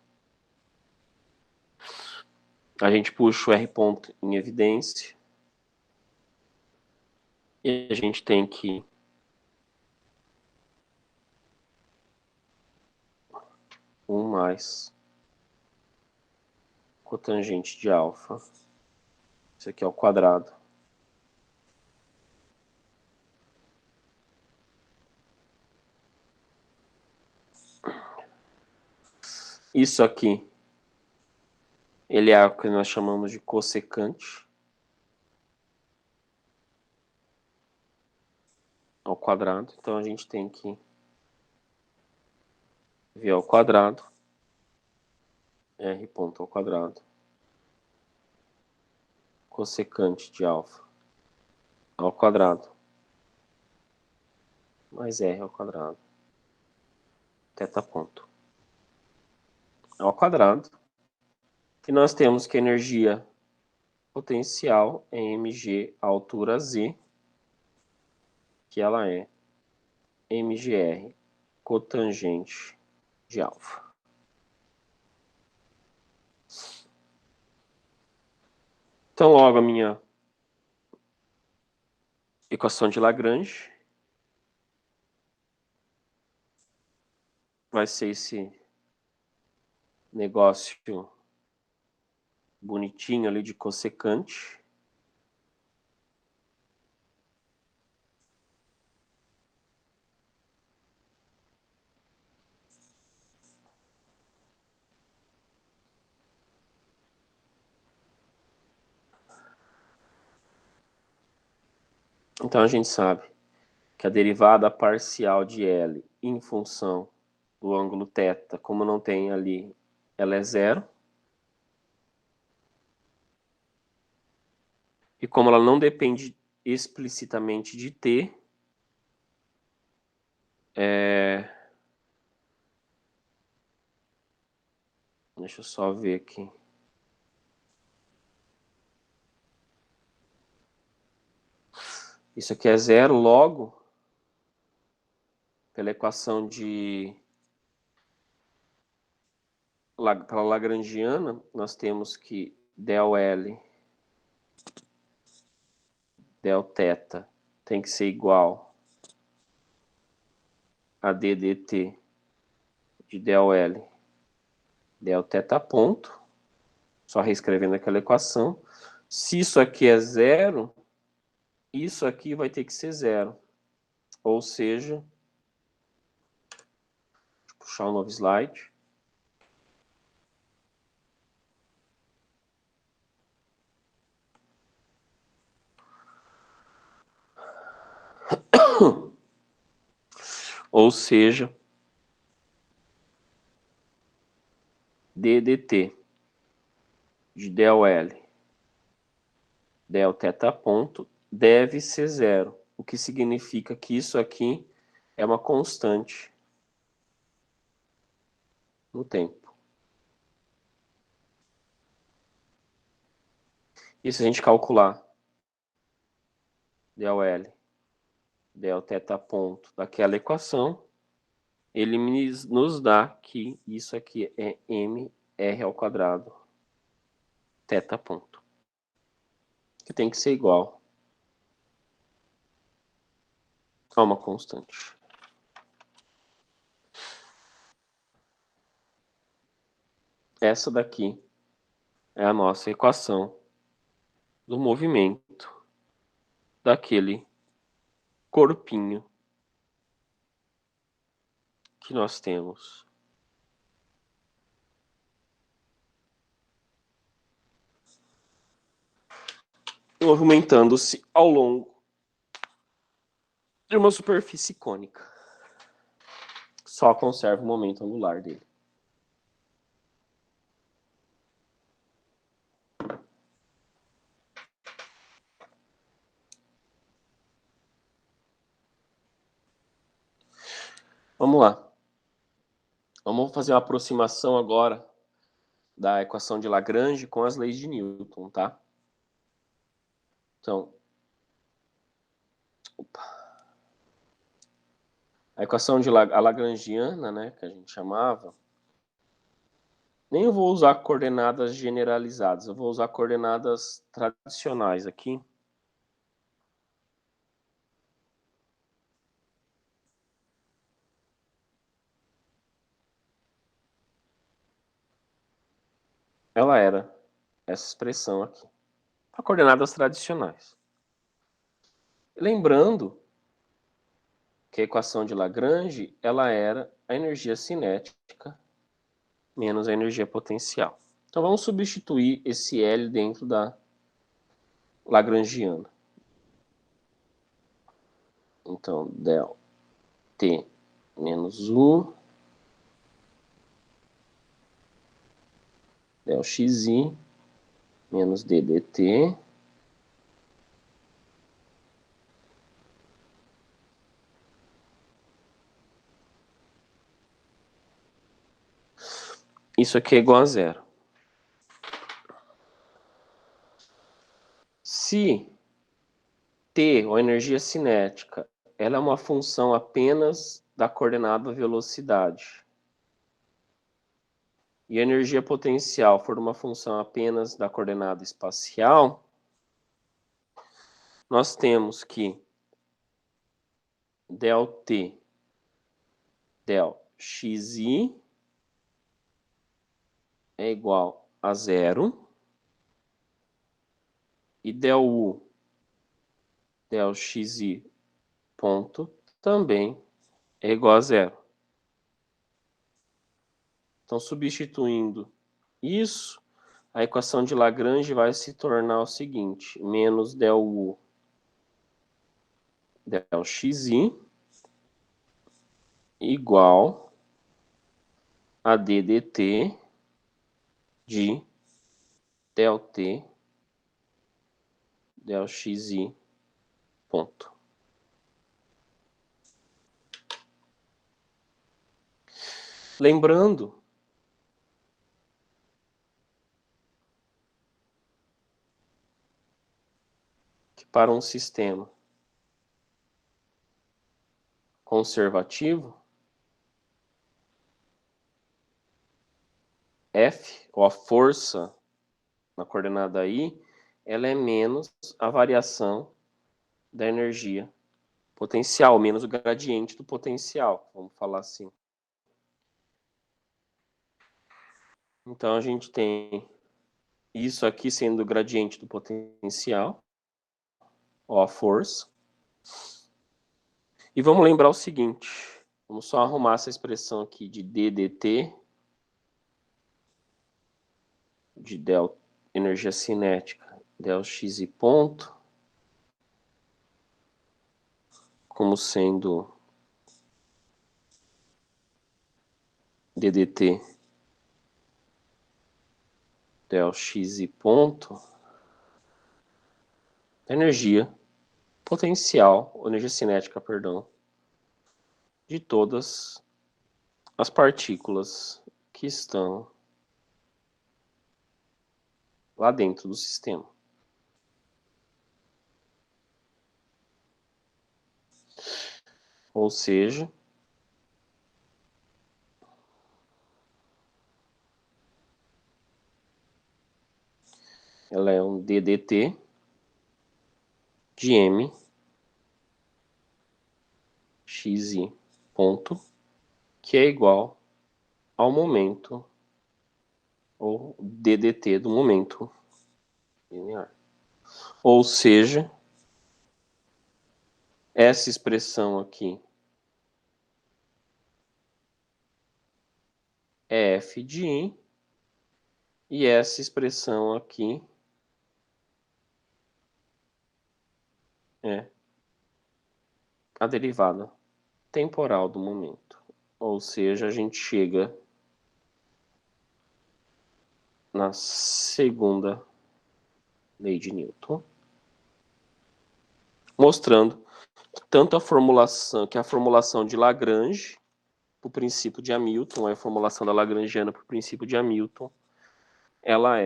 A gente puxa o r ponto em evidência. E a gente tem que mais cotangente de alfa. Isso aqui é o quadrado. Isso aqui, ele é o que nós chamamos de cossecante ao quadrado. Então, a gente tem que v ao quadrado, r ponto ao quadrado, cossecante de alfa ao quadrado, mais r ao quadrado, θ ponto ao quadrado. E nós temos que a energia potencial é mg à altura z, que ela é mgr cotangente de alfa. Então, logo a minha equação de Lagrange vai ser esse negócio bonitinho ali de cossecante. Então a gente sabe que a derivada parcial de L em função do ângulo θ, como não tem ali, ela é zero. E como ela não depende explicitamente de t, deixa eu só ver aqui. Isso aqui é zero, logo, pela equação pela lagrangiana, nós temos que del L, del θ tem que ser igual a d dt de del L, del θ ponto, só reescrevendo aquela equação. Se isso aqui é zero, isso aqui vai ter que ser zero. Ou seja, deixa eu puxar um novo slide. Ou seja, d dt de del L, del θ ponto, deve ser zero. O que significa que isso aqui é uma constante no tempo. E se a gente calcular del L, del θ ponto daquela equação, ele nos dá que isso aqui é mr ao quadrado θ ponto, que tem que ser igual a uma constante. Essa daqui é a nossa equação do movimento daquele corpinho que nós temos movimentando-se ao longo de uma superfície cônica. Só conserva o momento angular dele. Vamos lá. Vamos fazer uma aproximação agora da equação de Lagrange com as leis de Newton, tá? Então, a equação de a lagrangiana, né, que a gente chamava, nem eu vou usar coordenadas generalizadas, eu vou usar coordenadas tradicionais aqui. Ela era essa expressão aqui, para coordenadas tradicionais. Lembrando que a equação de Lagrange, ela era a energia cinética menos a energia potencial. Então vamos substituir esse L dentro da lagrangiana. Então, del T menos U, del XI menos DDT, isso aqui é igual a zero. Se T, ou energia cinética, ela é uma função apenas da coordenada velocidade, e a energia potencial for uma função apenas da coordenada espacial, nós temos que del T, del XI é igual a zero, e del U, del XI ponto, também é igual a zero. Então, substituindo isso, a equação de Lagrange vai se tornar o seguinte, menos del U, del XI, igual a DDT de del T, del XI, ponto. Lembrando que para um sistema conservativo, F, ou a força na coordenada I, ela é menos a variação da energia potencial, menos o gradiente do potencial, vamos falar assim. Então, a gente tem isso aqui sendo o gradiente do potencial, ó, a força. E vamos lembrar o seguinte, vamos só arrumar essa expressão aqui de DDT, de del, energia cinética, del XI ponto, como sendo DDT del XI ponto, energia potencial, energia cinética, perdão, de todas as partículas que estão lá dentro do sistema. Ou seja, ela é um DDT de M XI ponto, que é igual ao momento, ou DDT do momento linear. Ou seja, essa expressão aqui é F de I, e essa expressão aqui é a derivada temporal do momento. Ou seja, a gente chega na segunda lei de Newton, mostrando tanto a formulação de Lagrange para o princípio de Hamilton, a formulação da lagrangiana para o princípio de Hamilton, ela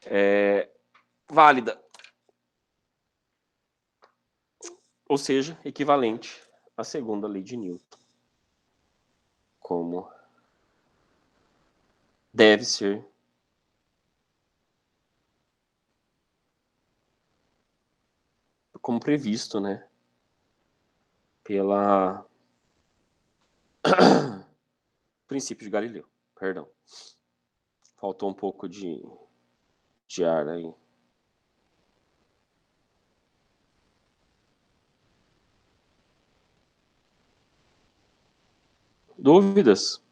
é válida. Ou seja, equivalente à segunda lei de Newton. Como deve ser como previsto, né? Pela princípio de Galileu. Perdão. Faltou um pouco de ar aí. Dúvidas?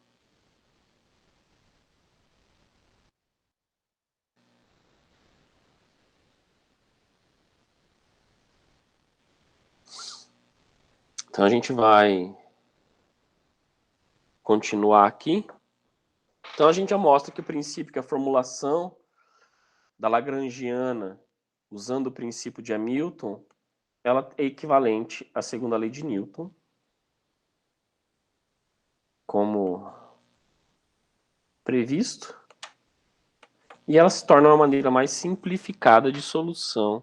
Então a gente vai continuar aqui. Então a gente já mostra que o princípio, que a formulação da lagrangiana, usando o princípio de Hamilton, ela é equivalente à segunda lei de Newton, como previsto, e ela se torna uma maneira mais simplificada de solução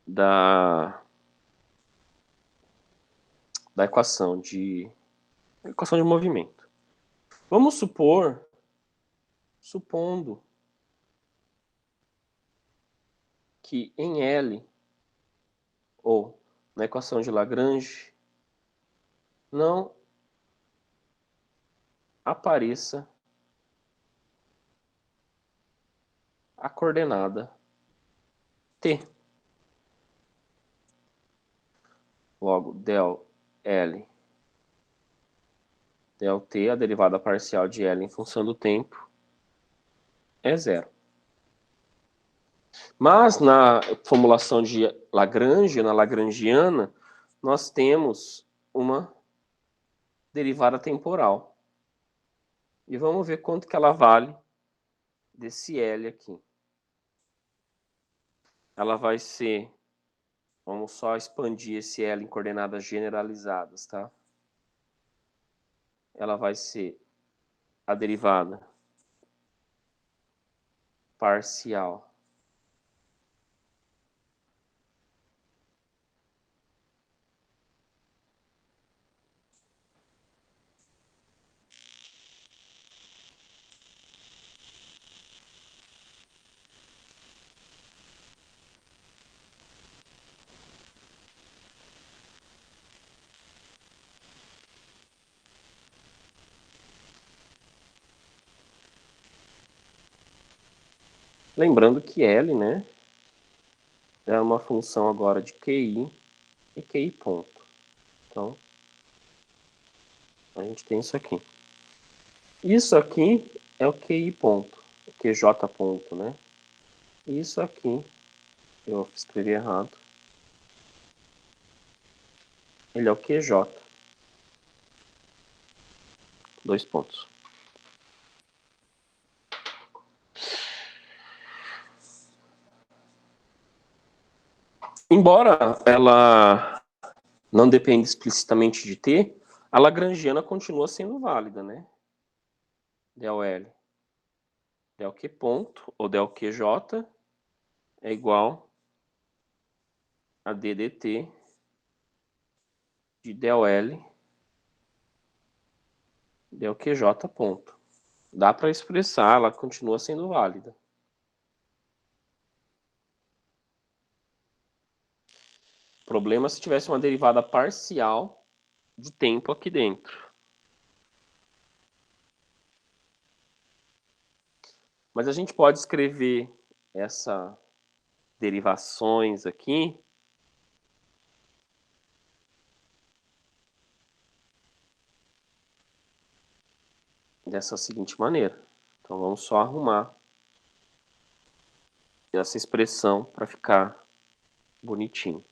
da equação de movimento. Vamos supondo que em L, ou na equação de Lagrange, não apareça a coordenada T. Logo, del L, del T, a derivada parcial de L em função do tempo, é zero. Mas na formulação de Lagrange, na lagrangiana, nós temos uma derivada temporal. E vamos ver quanto que ela vale desse L aqui. Ela vai ser, vamos só expandir esse L em coordenadas generalizadas, tá? Ela vai ser a derivada parcial lembrando que L, né, é uma função agora de QI e QI ponto. Então, a gente tem isso aqui. Isso aqui é o QI ponto, o QJ ponto, né? Isso aqui, eu escrevi errado. Ele é o QJ. 2 pontos. Embora ela não dependa explicitamente de T, a lagrangiana continua sendo válida, né? Del L, del Q ponto, ou del QJ, é igual a d dt de del L, del QJ ponto. Dá para expressar, ela continua sendo válida. O problema é se tivesse uma derivada parcial de tempo aqui dentro. Mas a gente pode escrever essas derivações aqui dessa seguinte maneira. Então vamos só arrumar essa expressão para ficar bonitinho.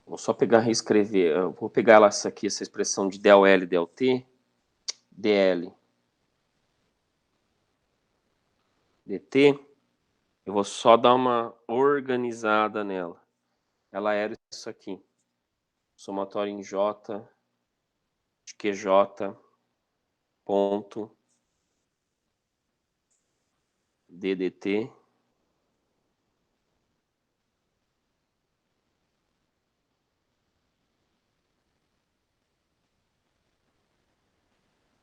Vou só pegar e reescrever. Eu vou pegar essa expressão de del L, del T, dl dt, eu vou só dar uma organizada nela. Ela era isso aqui. Somatório em J de QJ ponto DDT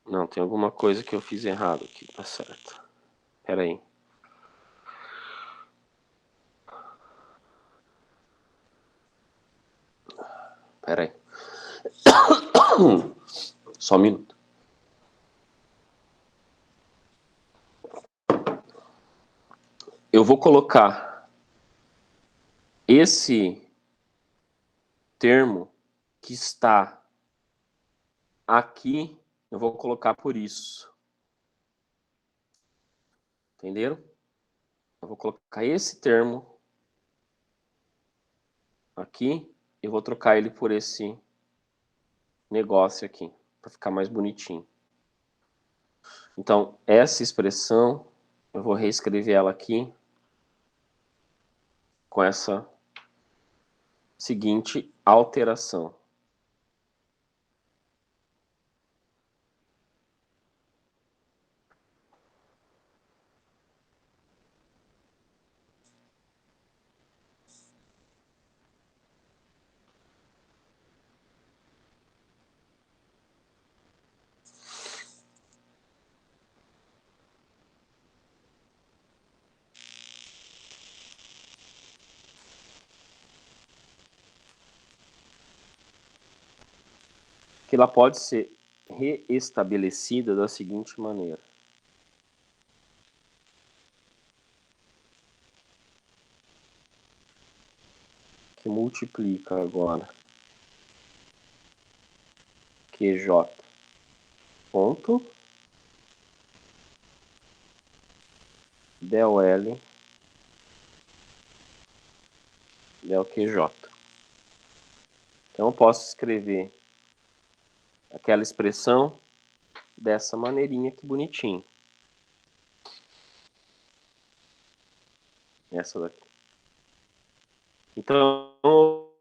Não, tem alguma coisa que eu fiz errado aqui, tá certo. Pera aí. Pera aí. Só um minuto. Eu vou colocar esse termo que está aqui, eu vou colocar por isso. Entenderam? Eu vou colocar esse termo aqui e vou trocar ele por esse negócio aqui, para ficar mais bonitinho. Então, essa expressão, eu vou reescrever ela aqui com essa seguinte alteração. Que ela pode ser reestabelecida da seguinte maneira. Que multiplica agora QJ ponto del L del QJ. Então eu posso escrever aquela expressão dessa maneirinha aqui bonitinho. Essa daqui. Então eu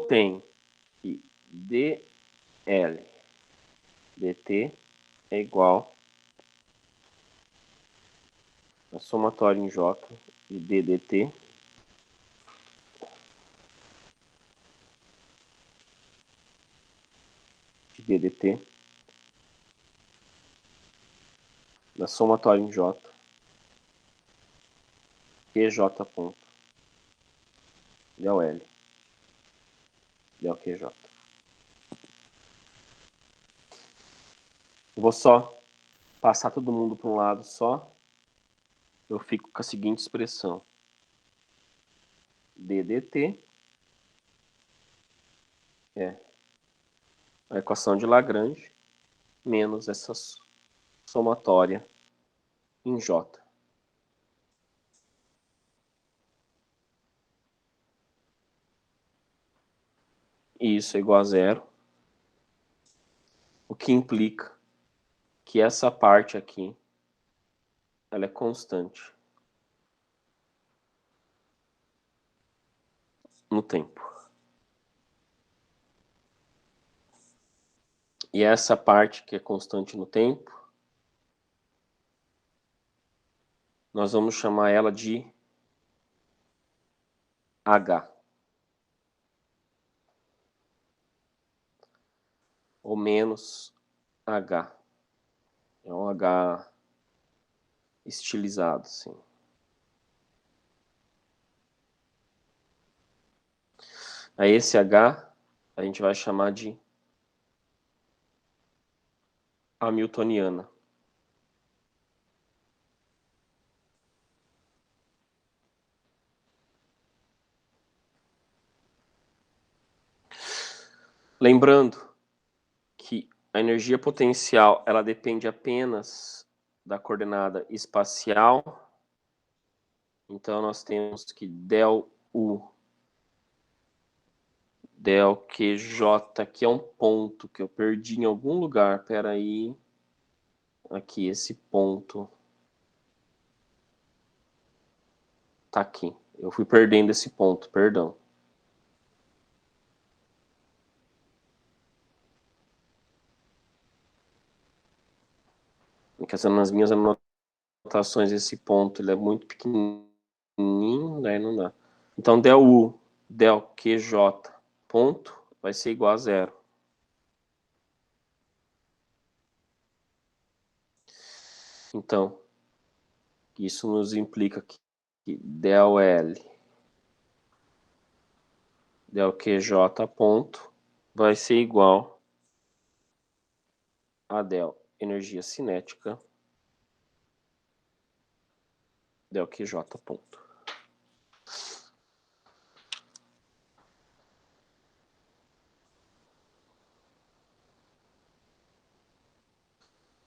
tenho que dl dt é igual a somatório em J de ddt de ddt da somatório em J QJ ponto del L del QJ. Eu vou só passar todo mundo para um lado só. Eu fico com a seguinte expressão. ddt é a equação de Lagrange menos essa somatória em J. E isso é igual a zero, o que implica que essa parte aqui ela é constante no tempo. E essa parte que é constante no tempo, nós vamos chamar ela de H. Ou menos H. É um H estilizado, assim. Aí esse H a gente vai chamar de hamiltoniana. Lembrando que a energia potencial ela depende apenas da coordenada espacial. Então nós temos que del U del QJ, que é um ponto que eu perdi em algum lugar. Espera aí. aqui, esse ponto tá aqui. Eu fui perdendo esse ponto, perdão. Porque nas minhas anotações esse ponto ele é muito pequenininho, daí não dá. Então, del U, del QJ, ponto, vai ser igual a zero. Então, isso nos implica que del L, del QJ, ponto, vai ser igual a del energia cinética, del QJ, ponto.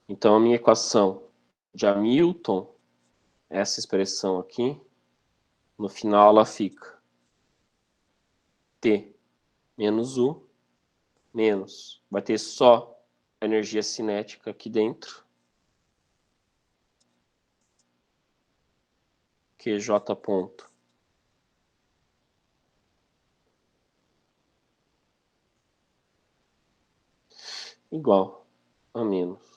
Então, a minha equação de Hamilton, essa expressão aqui, no final ela fica T menos U, menos, vai ter só a energia cinética aqui dentro, QJ ponto, igual a menos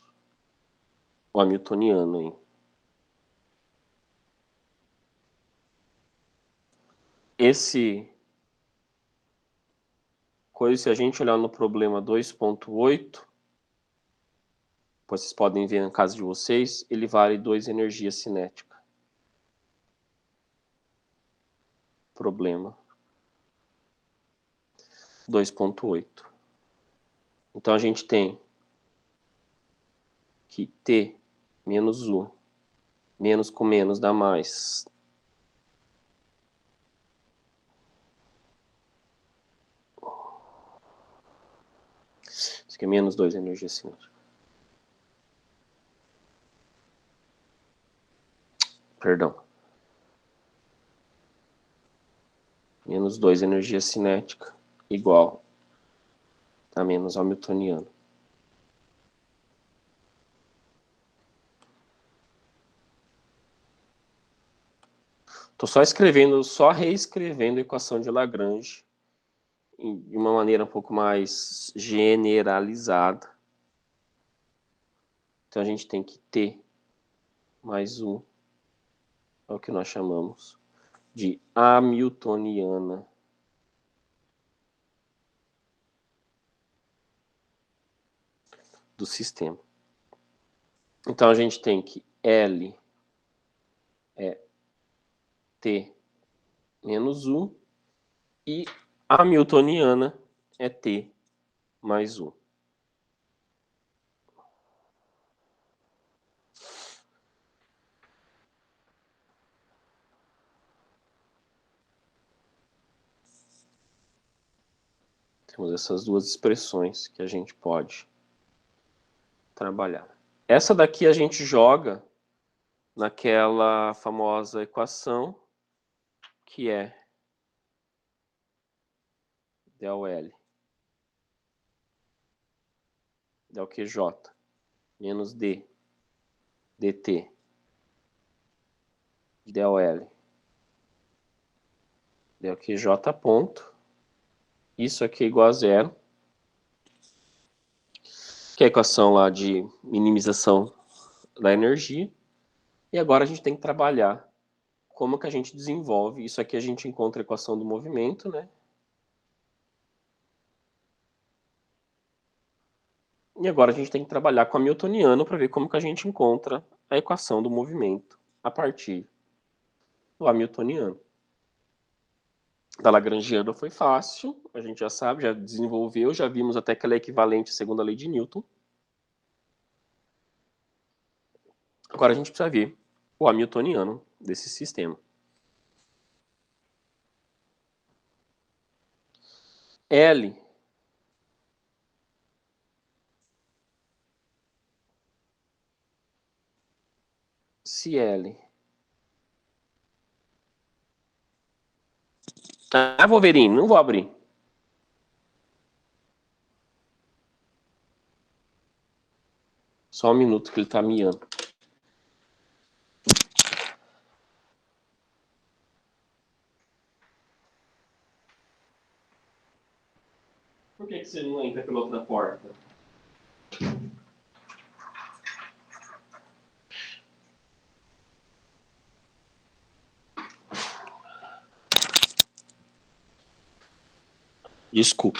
o hamiltoniano aí. Esse coisa, se a gente olhar no problema 2.8, vocês podem ver no caso de vocês, ele vale 2 energia cinética. Problema 2.8. Então a gente tem que T menos U, menos com menos dá mais. Isso aqui é menos 2 energia cinética. Perdão. Menos 2 energia cinética igual a menos hamiltoniano. Estou só escrevendo, só reescrevendo a equação de Lagrange de uma maneira um pouco mais generalizada. Então a gente tem que T mais U é o que nós chamamos de hamiltoniana do sistema. Então a gente tem que L é T menos U e hamiltoniana é T mais U. Temos essas duas expressões que a gente pode trabalhar. Essa daqui a gente joga naquela famosa equação que é del L, del QJ, menos D, dt, del L, del QJ ponto, isso aqui é igual a zero, que é a equação lá de minimização da energia, e agora a gente tem que trabalhar como que a gente desenvolve, isso aqui a gente encontra a equação do movimento, né? E agora a gente tem que trabalhar com a hamiltoniano para ver como que a gente encontra a equação do movimento a partir do hamiltoniano. Da lagrangiana foi fácil, a gente já sabe, já desenvolveu, já vimos até que ela é equivalente à segunda lei de Newton. Agora a gente precisa ver o hamiltoniano desse sistema. L se L. Ah, Wolverine, não vou abrir. Só um minuto que ele tá miando. Por que você não entra pela outra porta? Desculpe.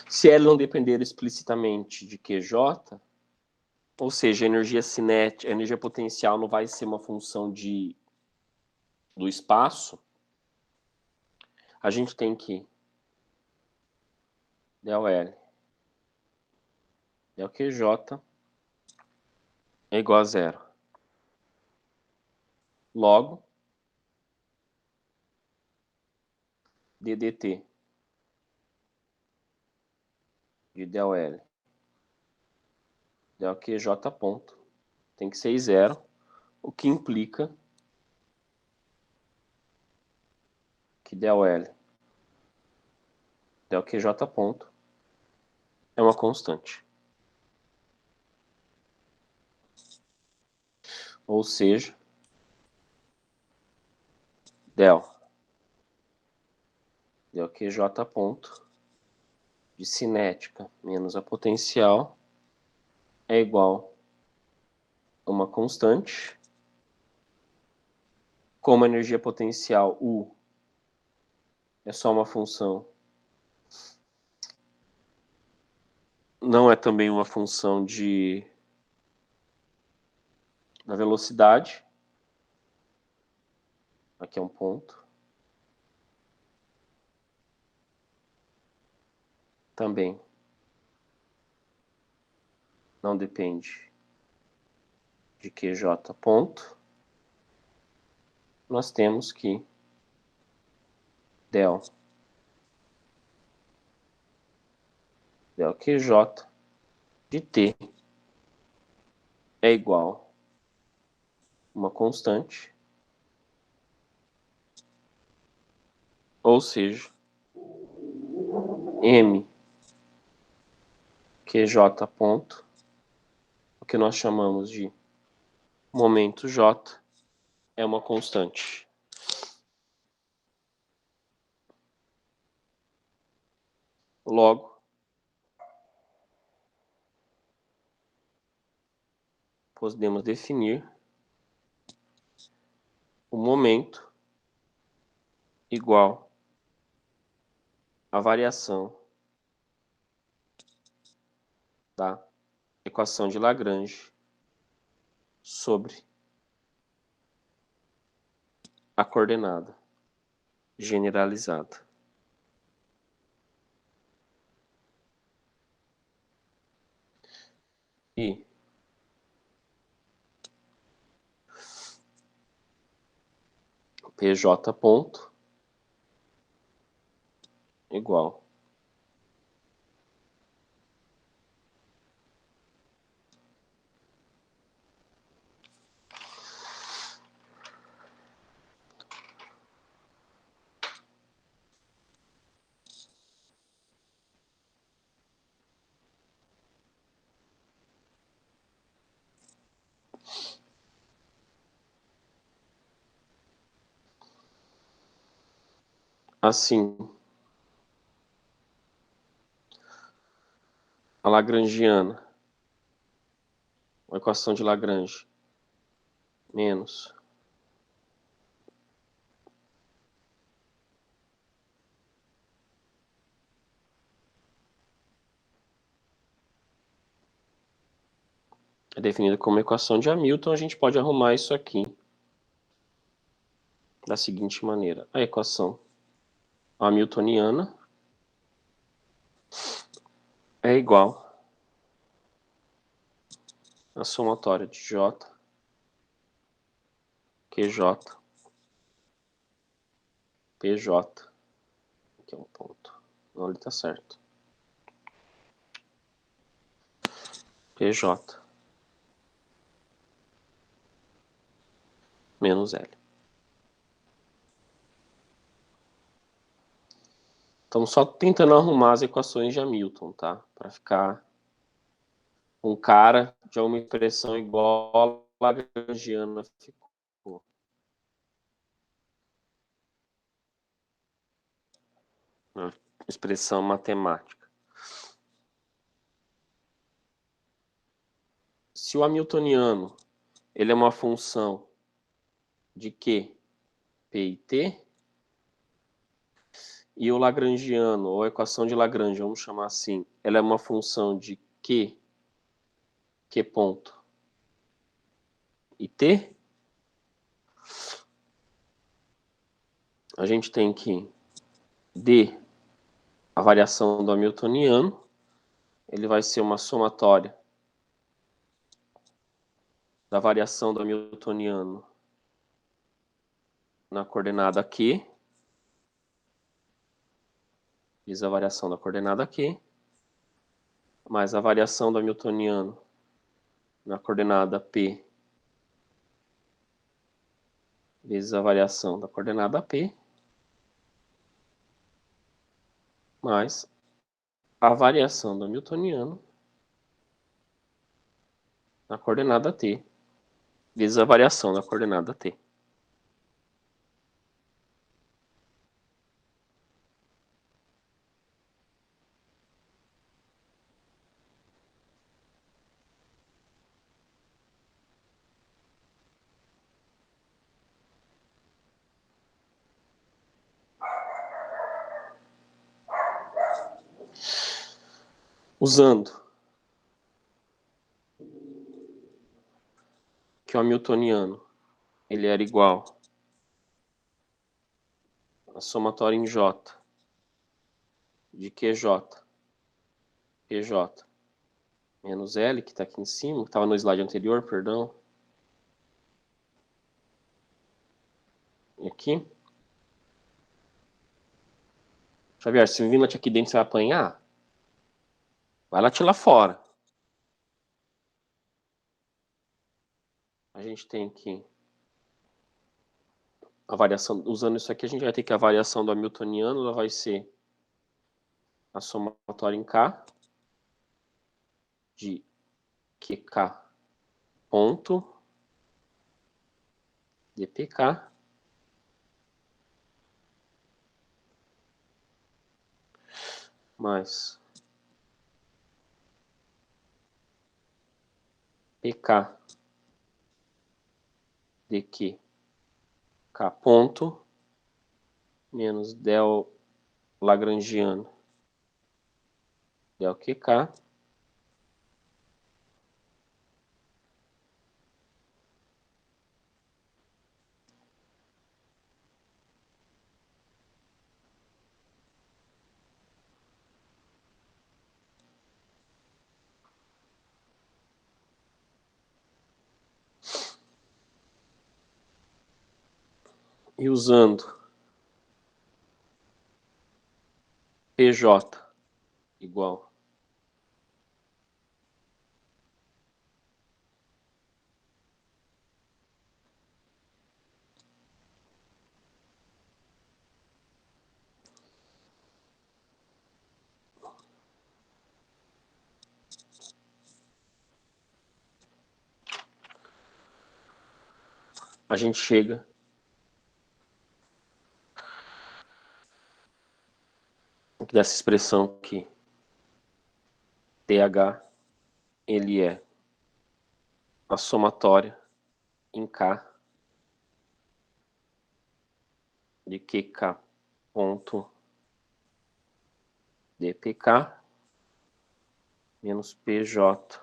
Se L não depender explicitamente de QJ, ou seja, a energia cinética, a energia potencial não vai ser uma função do espaço, a gente tem que del L, del QJ é igual a zero. Logo, ddt de del L, del QJ ponto, tem que ser zero, o que implica que del L, del QJ ponto, é uma constante. Ou seja, del QJ ponto de cinética menos a potencial é igual a uma constante. Como a energia potencial U é só uma função, não é também uma função da velocidade. Aqui é um ponto. Também não depende de QJ ponto. Nós temos que del QJ de T é igual a uma constante, ou seja, M QJ ponto, o que nós chamamos de momento J, é uma constante. Logo, podemos definir o momento igual à variação da equação de Lagrange sobre a coordenada generalizada. E PJ ponto igual assim a lagrangiana, a equação de Lagrange menos é definida como equação de Hamilton. A gente pode arrumar isso aqui da seguinte maneira: a equação hamiltoniana é igual à somatória de J, QJ, PJ, aqui é um ponto, não, ali tá certo, PJ menos L. Estamos só tentando arrumar as equações de Hamilton, tá? Para ficar com cara de uma expressão igual a lagrangiana ficou. Uma expressão matemática. Se o hamiltoniano ele é uma função de Q, P e T, e o lagrangiano, ou a equação de Lagrange, vamos chamar assim, ela é uma função de Q ponto e T, a gente tem que D, a variação do hamiltoniano, ele vai ser uma somatória da variação do hamiltoniano na coordenada Q, vezes a variação da coordenada Q, mais a variação do hamiltoniano na coordenada P, vezes a variação da coordenada P, mais a variação do hamiltoniano na coordenada T, vezes a variação da coordenada T. Usando que o hamiltoniano ele era igual a somatória em J de QJ, PJ, menos L, que está aqui em cima, que estava no slide anterior, perdão. E aqui. Xavier, se o vir aqui dentro, você vai apanhar? Vai latir lá fora. A gente tem que a variação, usando isso aqui, a gente vai ter que a variação do hamiltoniano ela vai ser a somatória em K de QK ponto dpk mais pk dq k ponto menos del lagrangiano del qk e usando PJ igual a gente chega dessa expressão aqui TH ele é a somatória em K de QK ponto dpk menos PJ,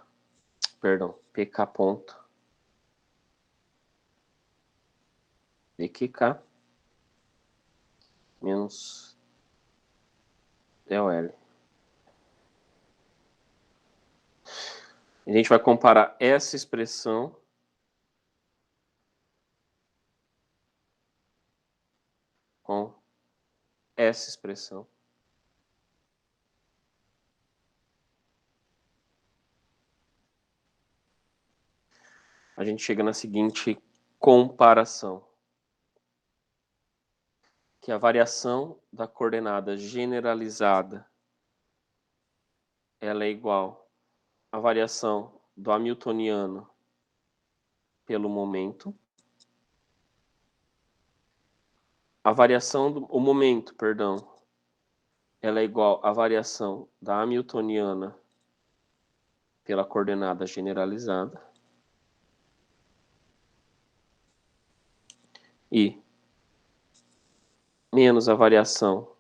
perdão, PK ponto dqk menos del. A gente vai comparar essa expressão com essa expressão. A gente chega na seguinte comparação, que a variação da coordenada generalizada ela é igual à variação do hamiltoniano pelo momento. A variação o momento, perdão, ela é igual à variação da hamiltoniana pela coordenada generalizada. E menos a variação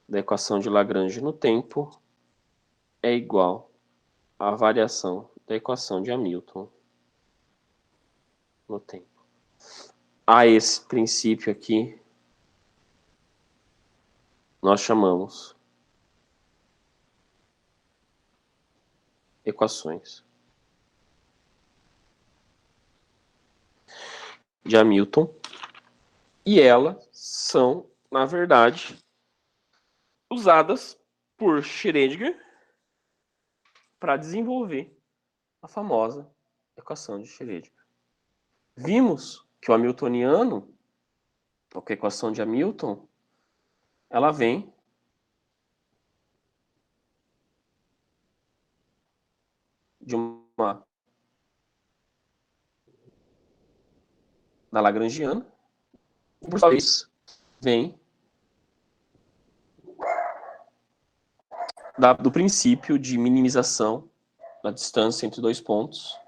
da equação de Lagrange no tempo é igual à variação da equação de Hamilton no tempo. A esse princípio aqui nós chamamos equações de Hamilton, e elas são, na verdade, usadas por Schrödinger para desenvolver a famosa equação de Schrödinger. Vimos que o hamiltoniano, ou que a equação de Hamilton, ela vem de uma da Lagrangiana, e por sua vez vem do princípio de minimização da distância entre dois pontos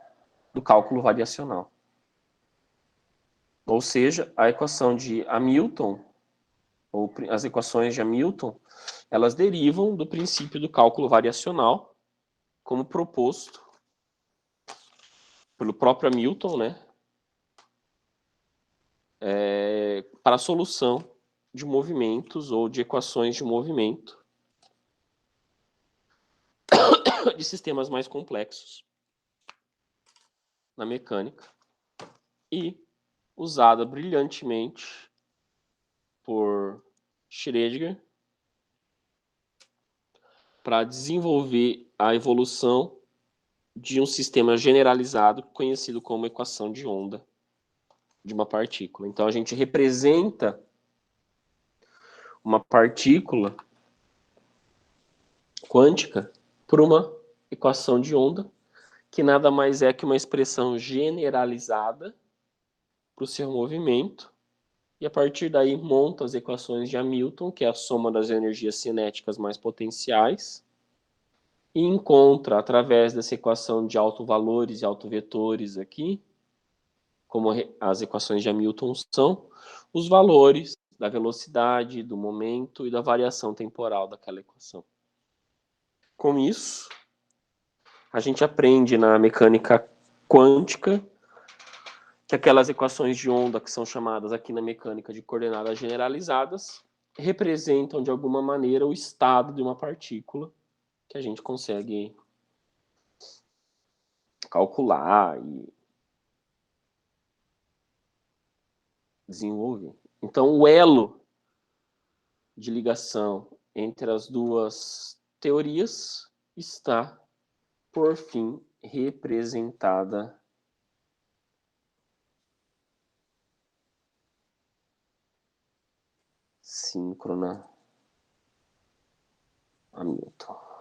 do cálculo variacional. Ou seja, a equação de Hamilton, ou as equações de Hamilton, elas derivam do princípio do cálculo variacional, como proposto pelo próprio Hamilton, né, para a solução de movimentos ou de equações de movimento de sistemas mais complexos na mecânica, e usada brilhantemente por Schrödinger para desenvolver a evolução de um sistema generalizado conhecido como equação de onda de uma partícula. Então a gente representa uma partícula quântica por uma equação de onda, que nada mais é que uma expressão generalizada para o seu movimento, e a partir daí monta as equações de Hamilton, que é a soma das energias cinéticas mais potenciais, e encontra, através dessa equação de autovalores e autovetores aqui, como as equações de Hamilton são, os valores da velocidade, do momento e da variação temporal daquela equação. Com isso, a gente aprende na mecânica quântica que aquelas equações de onda que são chamadas aqui na mecânica de coordenadas generalizadas representam, de alguma maneira, o estado de uma partícula que a gente consegue calcular e desenvolver. Então, o elo de ligação entre as duas teorias está, por fim, representada síncrona Hamilton.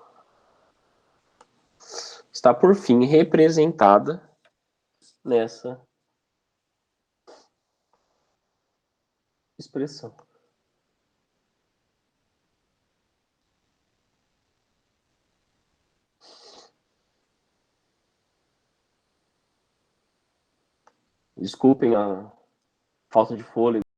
Está, por fim, representada nessa expressão. Desculpem a falta de fôlego.